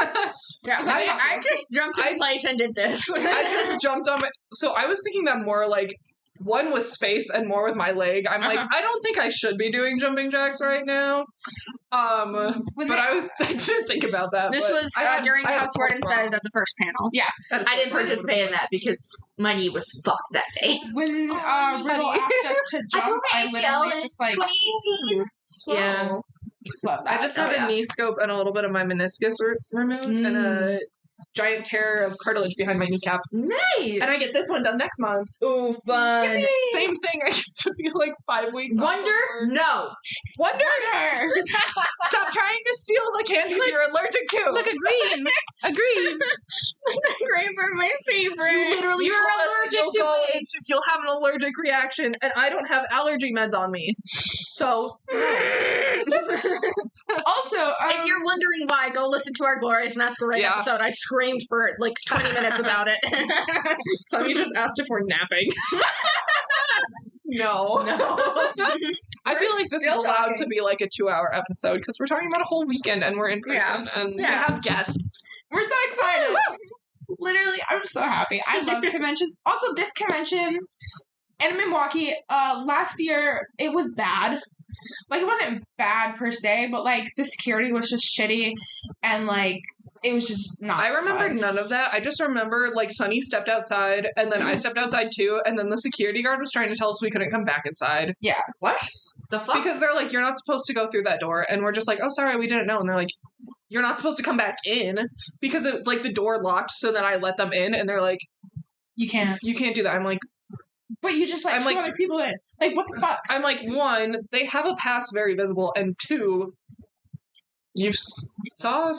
Yeah, I just jumped in place and did this. I just jumped on my. So I was thinking that more like one with space and more with my leg. I'm like, I don't think I should be doing jumping jacks right now. I didn't think about that. This was during House Warden Says at the first panel. Yeah. I didn't participate in that because my knee was fucked that day. When Riddle asked us to jump, I literally just like 2018. Yeah. love that. I just had a knee scope and a little bit of my meniscus removed and a giant tear of cartilage behind my kneecap. Nice. And I get this one done next month. Ooh, fun. Yippee! Same thing. I get to be like 5 weeks. Wonder? No. Wonder. Stop trying to steal the candies you're allergic to. Look, agreed. Agreed. Green were my favorite. You literally You're told us allergic you'll to go it. into- You'll have an allergic reaction, and I don't have allergy meds on me. So, Also, If you're wondering why, go listen to our Glorious Masquerade Yeah. episode. I screamed for like 20 minutes about it. Sonny just asked if we're napping. No. I feel like this is still allowed talking. to be like a 2-hour episode because we're talking about a whole weekend and we're in person and we have guests. we're so excited. Literally, I'm so happy. I love conventions. Also, this convention, Anime Milwaukee, last year, it was bad. Like, it wasn't bad per se, but, like, the security was just shitty, and, like, it was just not I remember fun. none of that. I just remember like Sonny stepped outside and then I stepped outside too and then the security guard was trying to tell us we couldn't come back inside. Yeah. What? The fuck? Because they're like, you're not supposed to go through that door. And we're just like, oh, sorry, we didn't know. And they're like, you're not supposed to come back in because it, like the door locked. So then I let them in and they're like, You can't. you can't do that. I'm like, But you just, I'm two like- other people in. Like, what the fuck? I'm like, 1, they have a pass very visible. And 2, you saw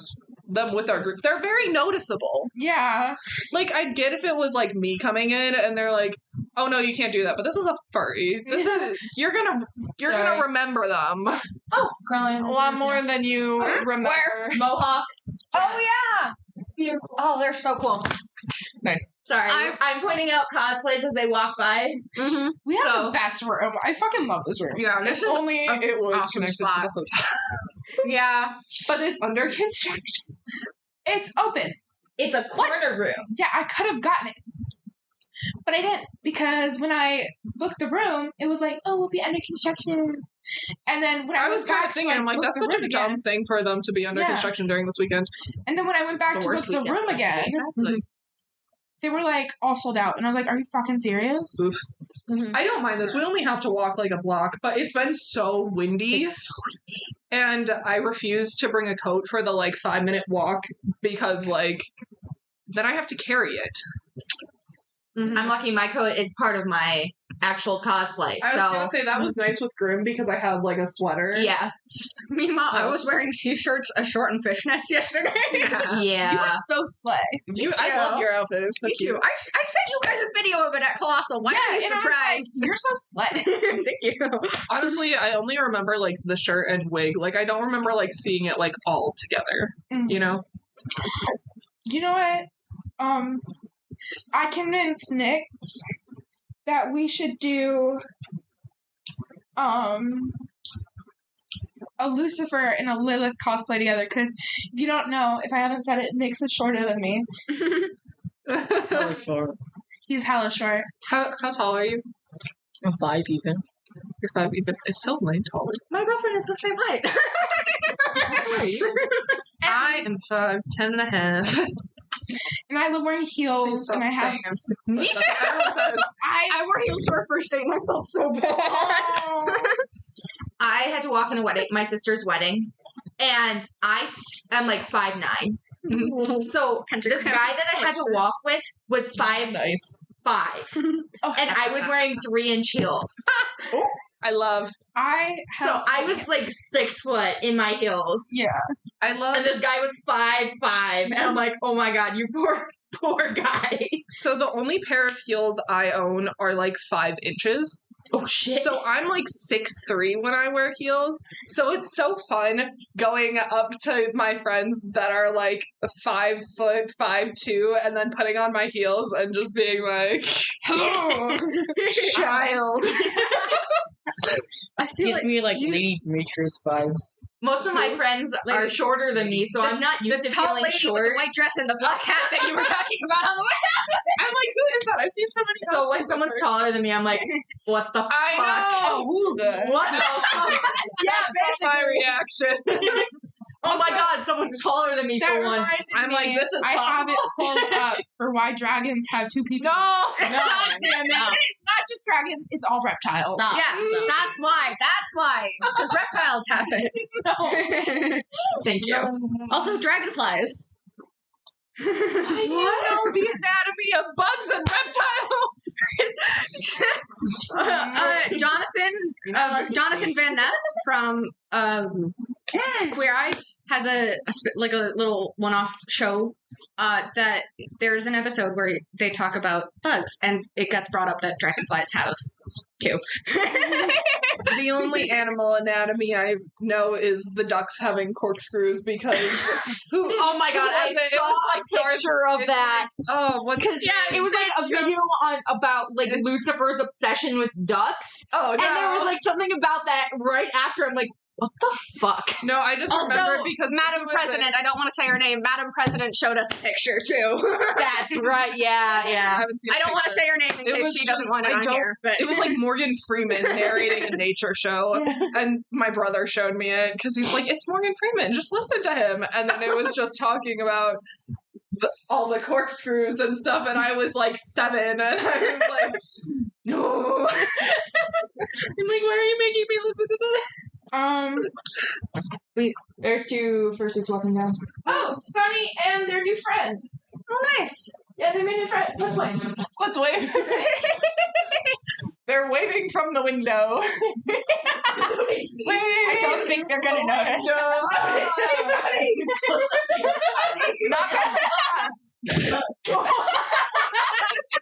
them with our group. They're very noticeable. Yeah. Like, I'd get if it was, like, me coming in and they're like, oh, no, you can't do that. But this is a furry. This is, you're gonna remember them Oh, Caroline. a lot more than you remember. Mohawk. Oh, yeah. Beautiful. Oh, they're so cool. Nice. Sorry, I'm pointing out cosplays as they walk by. Mm-hmm. We have So- the best room. I fucking love this room. Yeah, This if is only it was awesome connected spot. to the hotel. Yeah. But it's under construction. It's open. It's a corner room. Yeah, I could have gotten it. But I didn't, because when I booked the room, it was like, oh, we'll be under construction. And then when I, I was went kind back of thinking, to, I'm like, book that's the such a room dumb again, thing for them to be under Yeah. construction during this weekend. and then when I went back The to worst book the weekend room ever. again, Exactly. they were like all sold out. And I was like, are you fucking serious? Oof. Mhm. I don't mind this. We only have to walk like a block, but it's been so windy. And I refuse to bring a coat for the like 5-minute walk because like then I have to carry it. Mhm. I'm lucky my coat is part of my actual cosplay. I was So gonna say that was nice with Grim because I had like a sweater. yeah. Meanwhile, I was wearing t-shirts, a short, and fishnets yesterday. Yeah. You were so slay. I loved your outfit. It was so Me cute. too. I sent you guys a video of it at Colossal. Why are you and I was surprised? like, you're so slay. Thank you. Honestly, I only remember like the shirt and wig. Like I don't remember like seeing it like all together. You know? You know what? I convinced Nix that we should do a Lucifer and a Lilith cosplay together, because if you don't know, if I haven't said it, Nix is shorter than me. He's hella short. How tall are you? I'm 5 even. You're 5 even. Is so lame taller. My girlfriend is the same height. I am 5, 10 and a half. And I love wearing heels, and I have. I'm 6 Me foot. too. That's what everyone says. I wore heels for our first date and I felt so bad. I had to walk in a wedding, my sister's wedding, and I'm like 5'9". So this guy that I had to walk with was 5'5", and I was wearing 3-inch heels. I love. So I was like 6 foot in my heels. Yeah. I love. And this guy was 5'5", and I'm like, oh my god, you poor guy. So the only pair of heels I own are like 5 inches. Oh shit. So I'm like 6'3" when I wear heels. So it's so fun going up to my friends that are like 5 foot, 5'2", and then putting on my heels and just being like, hello, child. I feel Gives me like Lady Demetrius vibe. Most of my friends are shorter than me, so I'm not used the to tall feeling lady short. with the white dress and the black hat that you were talking about on the way. I'm like, who is that? I've seen so many. So when someone's taller than me, I'm like, what the fuck? I know. What the fuck? Yeah, That's my basically. reaction. Oh my god, someone's taller than me That for once. reminded I'm me, like, this is I have possible. it pulled up for why dragons have 2 people. No. Damn it. It's not just dragons, it's all reptiles. Stop. Yeah, that's why. Because reptiles have it. Thank you. Also, dragonflies. I didn't know the anatomy of bugs and reptiles. Jonathan Van Ness from Queer Eye has a little one-off show that there's an episode where they talk about bugs, and it gets brought up that dragonflies have too. The only animal anatomy I know is the ducks having corkscrews because Oh my god, I it saw was like a picture of that. Because It was like a video about like Lucifer's obsession with ducks. Oh no! And there was like something about that right after. I'm like, what the fuck? No, I just Also, remembered because Madam President, I don't want to say her name. Madam President showed us a picture too. That's right. Yeah, I yeah. haven't seen. I don't want to say her name in It case was she doesn't just- want it I on don't- here. But It was like Morgan Freeman narrating a nature show, and my brother showed me it because he's like, "It's Morgan Freeman, just listen to him." And then it was just talking about all the corkscrews and stuff, and I was like 7, and I was like, "No." I'm like, "Why are you making me listen to this?" There's 2 fursuits walking down. Oh, Sunny and their new friend. oh, nice. Yeah, they made a new friend. Let's wait. Let's wait. They're waving from the window. I don't think they're gonna notice. Knock on the glass.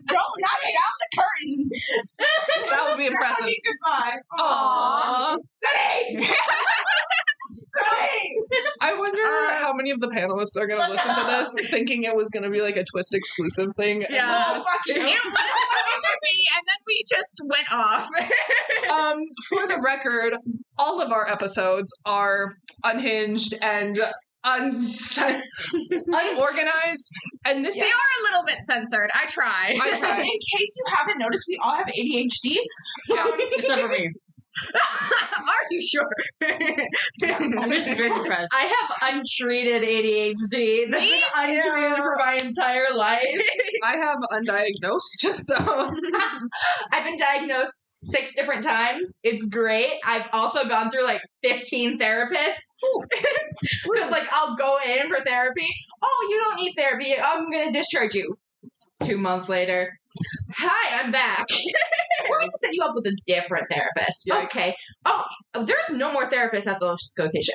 Don't knock down the curtains. That would be impressive. Goodbye. Aww. Sunny! Sunny! I wonder how many of the panelists are going to listen to this thinking it was going to be like a Twist exclusive thing. and Yeah. Oh, just- fuck you. And then we just went off. For the record, all of our episodes are unhinged and unorganized, and this They is are a little bit censored. I try. I try. In case you haven't noticed, we all have ADHD. Yeah. Except for me. Are you sure? I'm just very depressed. I have untreated ADHD. That's been untreated for my entire life. I have undiagnosed, so I've been diagnosed 6 different times. It's great. I've also gone through like 15 therapists. Because like I'll go in for therapy. Oh, you don't need therapy. I'm gonna discharge you. 2 months later. Hi, I'm back. We're gonna set you up with a different therapist. Yikes. Okay. Oh, there's no more therapists at the location.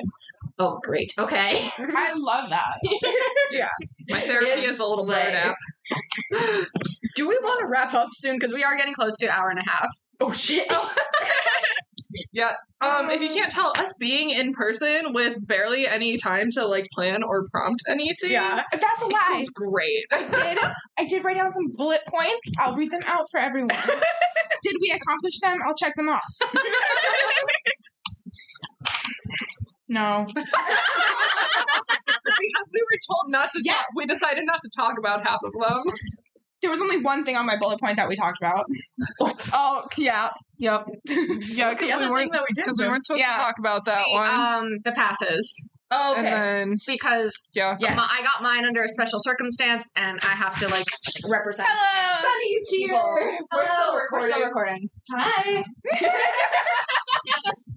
Oh, great. Okay. I love that. my therapy It's is a little slay. blurred out. Do we want to wrap up soon? Because we are getting close to an hour and a half. Oh shit. Yeah. If you can't tell, us being in person with barely any time to like plan or prompt anything. That's a lie. It's great. I did write down some bullet points. I'll read them out for everyone. Did we accomplish them? I'll check them off. No. Because we were told not to talk, we decided not to talk about half of them. There was only one thing on my bullet point that we talked about. Oh, yeah. Yep. Yeah, because we weren't supposed to talk about that one. The passes. Oh, okay. And then Because yeah, Yes. I got mine under a special circumstance, and I have to like represent. Hello. Sunny's here. We're still recording. Hi.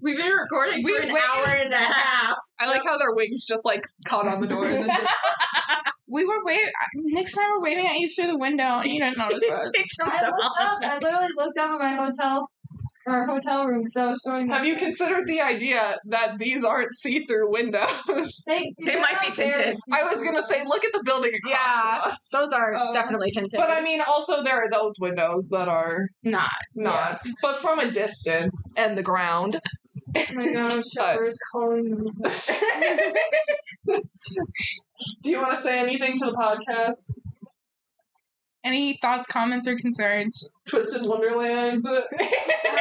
We've been recording for an waited- hour and a half. I like how their wings just like caught on the door. And then just, We were Nick and I were waving at you through the window, and you didn't notice us. I looked up. I literally looked up at my hotel room because I was showing. have you considered the idea that these aren't see-through windows? They might be tinted. I was gonna say, look at the building across from us. Those are definitely tinted. But I mean, also there are those windows that are not. not, but from a distance and the ground. Oh my gosh, Shopper's calling me. Do you want to say anything to the podcast? Any thoughts, comments, or concerns? Twisted Wonderland. Or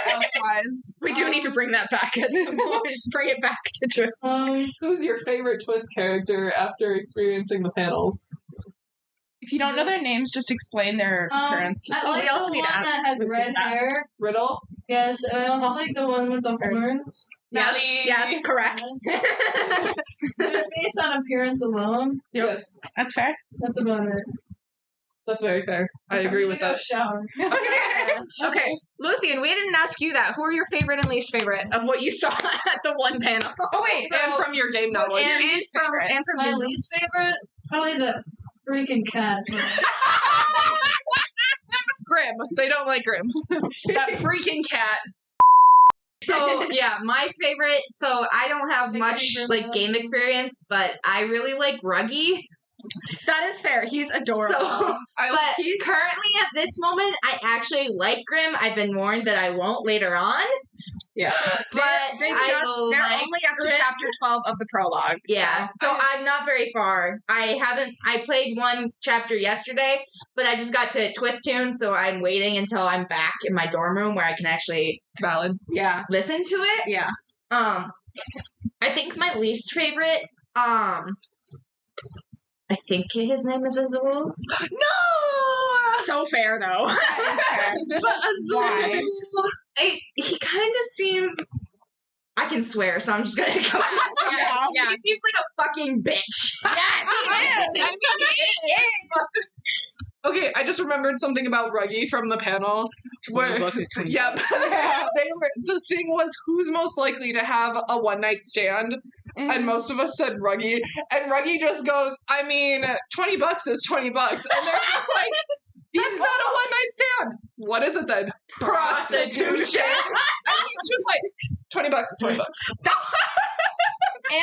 elsewise? We do need to bring that back at some point. Bring it back to Twist. Who's your favorite Twist character after experiencing the panels? If you don't know their names, just explain their appearance. I Oh, like we also the need to one ask that had Lucy red that. hair. Riddle? Yes, and I also like the one with the horns. Yes, correct. Just based on appearance alone, Yes, That's fair. that's about it. that's very fair. I agree with Go that. shower. Okay, Luthien, we didn't ask you that. Who are your favorite and least favorite of what you saw at the one panel? Oh, wait. And from your game knowledge. And from My least favorite, probably the freaking cat. Grim. They don't like Grim. That freaking cat. So yeah, my favorite. So I don't have Big much favorite like one. game experience, but I really like Ruggy. that is fair. He's adorable. So, I but he's currently at this moment, I actually like Grim. I've been warned that I won't later on. Yeah. But they're I only up to Grim. chapter 12 of the prologue. Yeah, so I'm not very far. I played one chapter yesterday, but I just got to Twist Tune, so I'm waiting until I'm back in my dorm room where I can actually valid. Yeah. listen to it. Yeah. I think my least favorite, I think his name is Azul. No! So fair, though. That is fair. But Azul. Why? He kind of seems. I can swear, so I'm just gonna go. Yeah. He seems like a fucking bitch. Yes, Okay, I just remembered something about Ruggy from the panel. Where, yep. The thing was, who's most likely to have a one-night stand? And most of us said Ruggy. And Ruggy just goes, I mean, $20 is $20. And they're just like, that's not a one-night stand. What is it then? Prostitution. And he's just like, $20 is $20.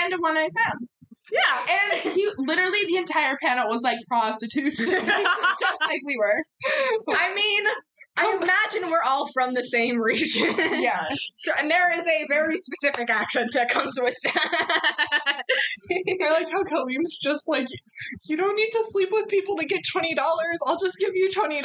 And a one-night stand. Yeah. And he literally the entire panel was like prostitution, just like we were. I mean, I imagine we're all from the same region. Yeah. So, and there is a very specific accent that comes with that. I like how Kalim's just like, you don't need to sleep with people to get $20. I'll just give you $20.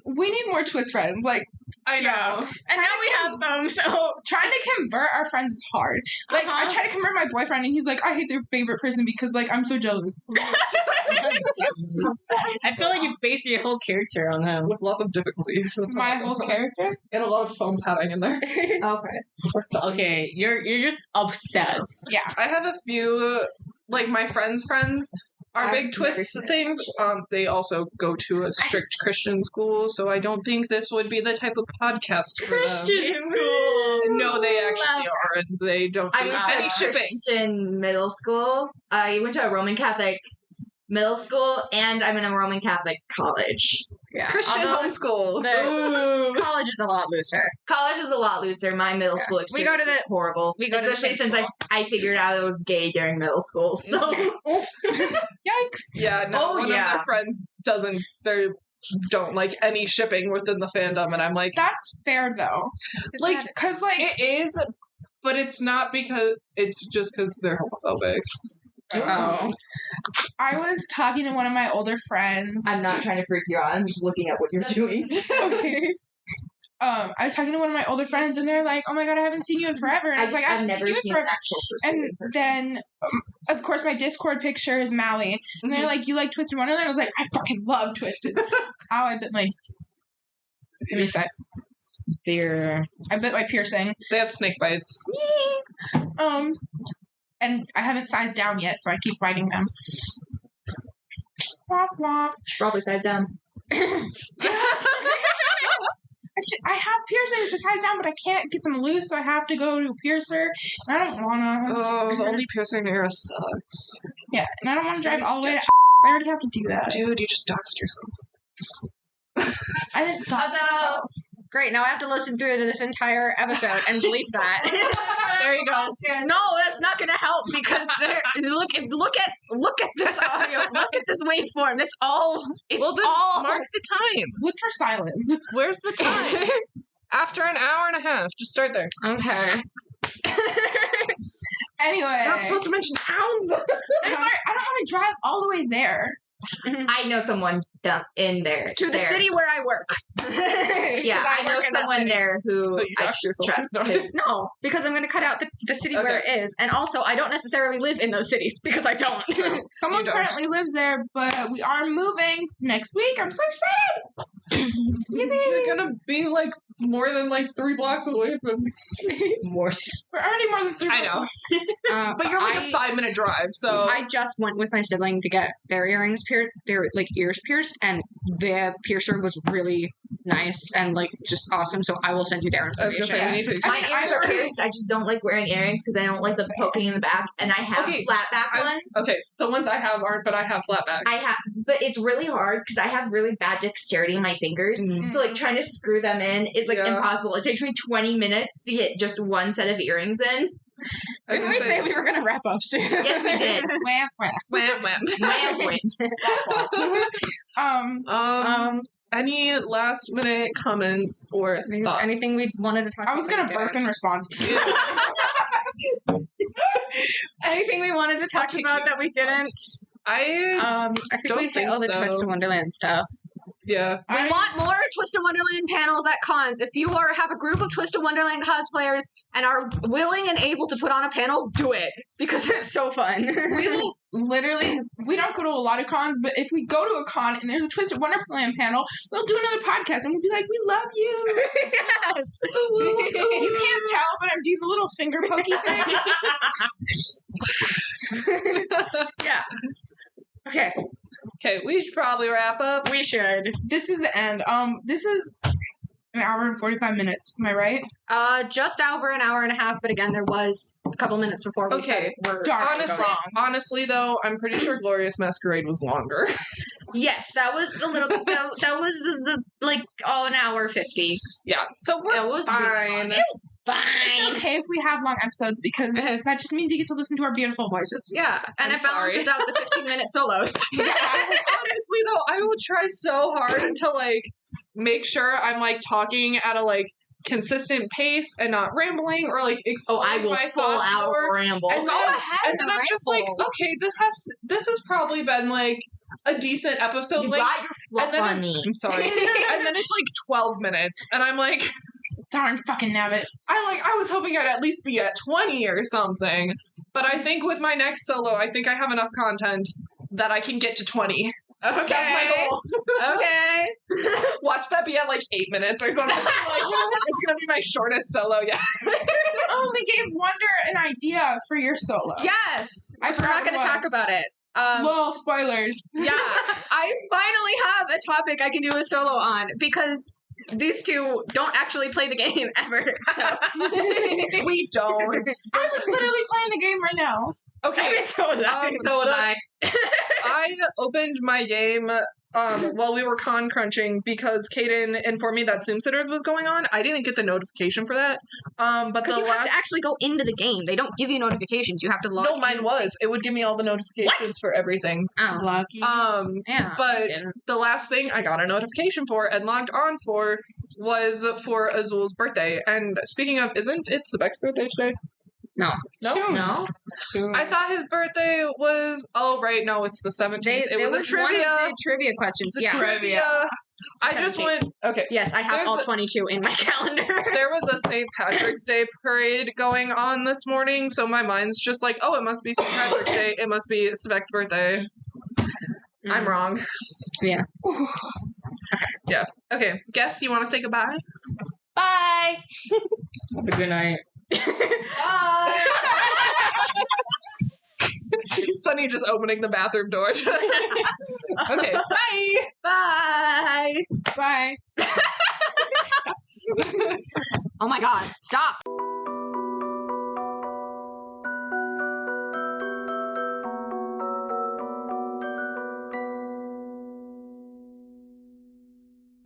We need more Twist friends. Like, I know. Yeah. And now we have some, so trying to convert our friends is hard. Like, I try to convert my boyfriend, and he's like, I hate their favorite person because, like, I'm so jealous. I feel like you base your whole character on him. With lots of difficulties. That's My how it whole goes. character. And a lot of foam padding in there. okay. Okay, you're just obsessed. Yeah. I have a few, like, my friends' friends are big Twist things. They also go to a strict Christian school, so I don't think this would be the type of podcast for them. Christian school. No, they actually are, and they don't do I went any to shipping. Christian middle school. I went to a Roman Catholic middle school, and I'm in a Roman Catholic college. Yeah. Christian homeschool. College is a lot looser. College is a lot looser. My middle school We go experience to is the- horrible. we go to the Especially same since I figured out I was gay during middle school. So Yikes. Yeah, no, Oh, one yeah. of my friends they don't like any shipping within the fandom, and I'm like, That's fair, though. like, Because, like, it is, but it's not because, it's just because they're homophobic. Oh. I was talking to one of my older friends. I'm not trying to freak you out. I'm just looking at what you're doing. Okay. I was talking to one of my older friends, and they're like, "Oh my god, I haven't seen you in forever." And I was like, "I haven't seen you in forever." And then, of course, my Discord picture is Mally, and they're like, "You like Twisted Wonderland?" I was like, "I fucking love Twisted." Ow! I bit my. I bit my piercing. They have snake bites. And I haven't sized down yet, so I keep biting them. Womp womp. Probably size down. I have piercings to size down, but I can't get them loose, so I have to go to a piercer. And I don't wanna. Oh, the only piercing era sucks. Yeah, and I don't want to drive all the way to. I already have to do that. Dude, you just doxed yourself. I didn't dox myself. Great, now I have to listen through this entire episode and bleep that. There you go. No, that's not going to help because look at this audio. Look at this waveform. It's all. Well, then mark the time. Look for silence. Where's the time? After an hour and a half. Just start there. Okay. Anyway, You're not supposed to mention towns. I'm sorry. I don't want to drive all the way there. I know someone in there. To the city where I work. Yeah, I know someone there who So you I doxed yourself trust. too? No, because I'm going to cut out the city where it is. And also, I don't necessarily live in those cities because I don't. Someone You don't. currently lives there, but we are moving next week. I'm so excited. You're gonna be like more than like 3 blocks away from More. We're already more than 3 I months. know. But you're like a 5-minute drive, so I just went with my sibling to get their earrings pierced, their like ears pierced, and the piercer was really nice and like just awesome. So I will send you their I was information. gonna say we need to My ears are pierced. I just don't like wearing earrings because I don't like the poking in the back. And I have flat back ones. Okay, the ones I have aren't, but I have flat backs. But it's really hard because I have really bad dexterity in my fingers. So like trying to screw them in is like impossible. It takes me 20 minutes to get just one set of earrings in. Didn't we say we were going to wrap up soon? Yes, we did. Wham, wham. Wham, wham. Wham. Any last minute comments or thoughts? Anything we wanted to talk about? I was going to burp in response to you. Anything we wanted to talk about that we didn't? I I think don't we hit think all the so. Twisted Wonderland stuff. yeah. We want more Twisted Wonderland panels at cons. If you have a group of Twisted Wonderland cosplayers and are willing and able to put on a panel, do it because it's so fun. We will literally, we don't go to a lot of cons, but if we go to a con and there's a Twisted Wonderland panel, we'll do another podcast and we'll be like, we love you. Yes. You can't tell, but I'm doing the little finger pokey thing. Yeah. Okay. Okay, we should probably wrap up. We should. This is the end. This is an hour and 45 minutes. Am I right? Just over an hour and a half, but again, there was a couple minutes before we said we're Darn. Honestly, though, I'm pretty sure Glorious Masquerade was longer. Yes, that was a little. that was like an hour 50. Yeah, so It was fine. It's fine. It's okay if we have long episodes because that just means you get to listen to our beautiful voices. Yeah, and I'm it balances out the 15-minute solos. Honestly, though, I will try so hard to like make sure I'm like talking at a like consistent pace and not rambling or like I will my full thoughts out more. ramble. And Go then, ahead and then and I'm just like, ramble. okay, this has probably been like a decent episode. You like, got your fluff and then on me. I'm sorry. And then it's like 12 minutes, and I'm like, Darn fucking nabbit. I was hoping I'd at least be at 20 or something. But I think with my next solo, I think I have enough content that I can get to 20. Okay. That's my goal. Okay. Watch that be at like 8 minutes or something. Like, it's gonna be my shortest solo yet. Oh, we gave Wonder an idea for your solo. Yes. I We're forgot not going to what it talk was. about it. Well, spoilers. Yeah. I finally have a topic I can do a solo on because these two don't actually play the game ever. So. We don't. I was literally playing the game right now. Okay. So was I. I opened my game while we were con crunching because Kaden informed me that Zoom Sitters was going on. I didn't get the notification for that. But Because the you last have to actually go into the game. They don't give you notifications. You have to log no, mine was. It would give me all the notifications for everything. Oh. Lucky. Yeah. But the last thing I got a notification for and logged on for was for Azul's birthday. And speaking of, isn't it Sebek's birthday today? No. No? I thought his birthday was. Oh, right. No, it's the 17th. It was a trivia. Trivia questions. Yeah. Trivia. I just went. Okay. Yes, I have There's all a- 22 in my calendar. There was a St. Patrick's Day parade going on this morning, so my mind's just like, oh, it must be St. Patrick's Day. It must be Svek's birthday. I'm wrong. Yeah. Yeah. Okay. Guess you want to say goodbye? Bye. Have a good night. Bye. Sunny just opening the bathroom door. Okay. Bye. Bye. Bye. Oh my god. Stop.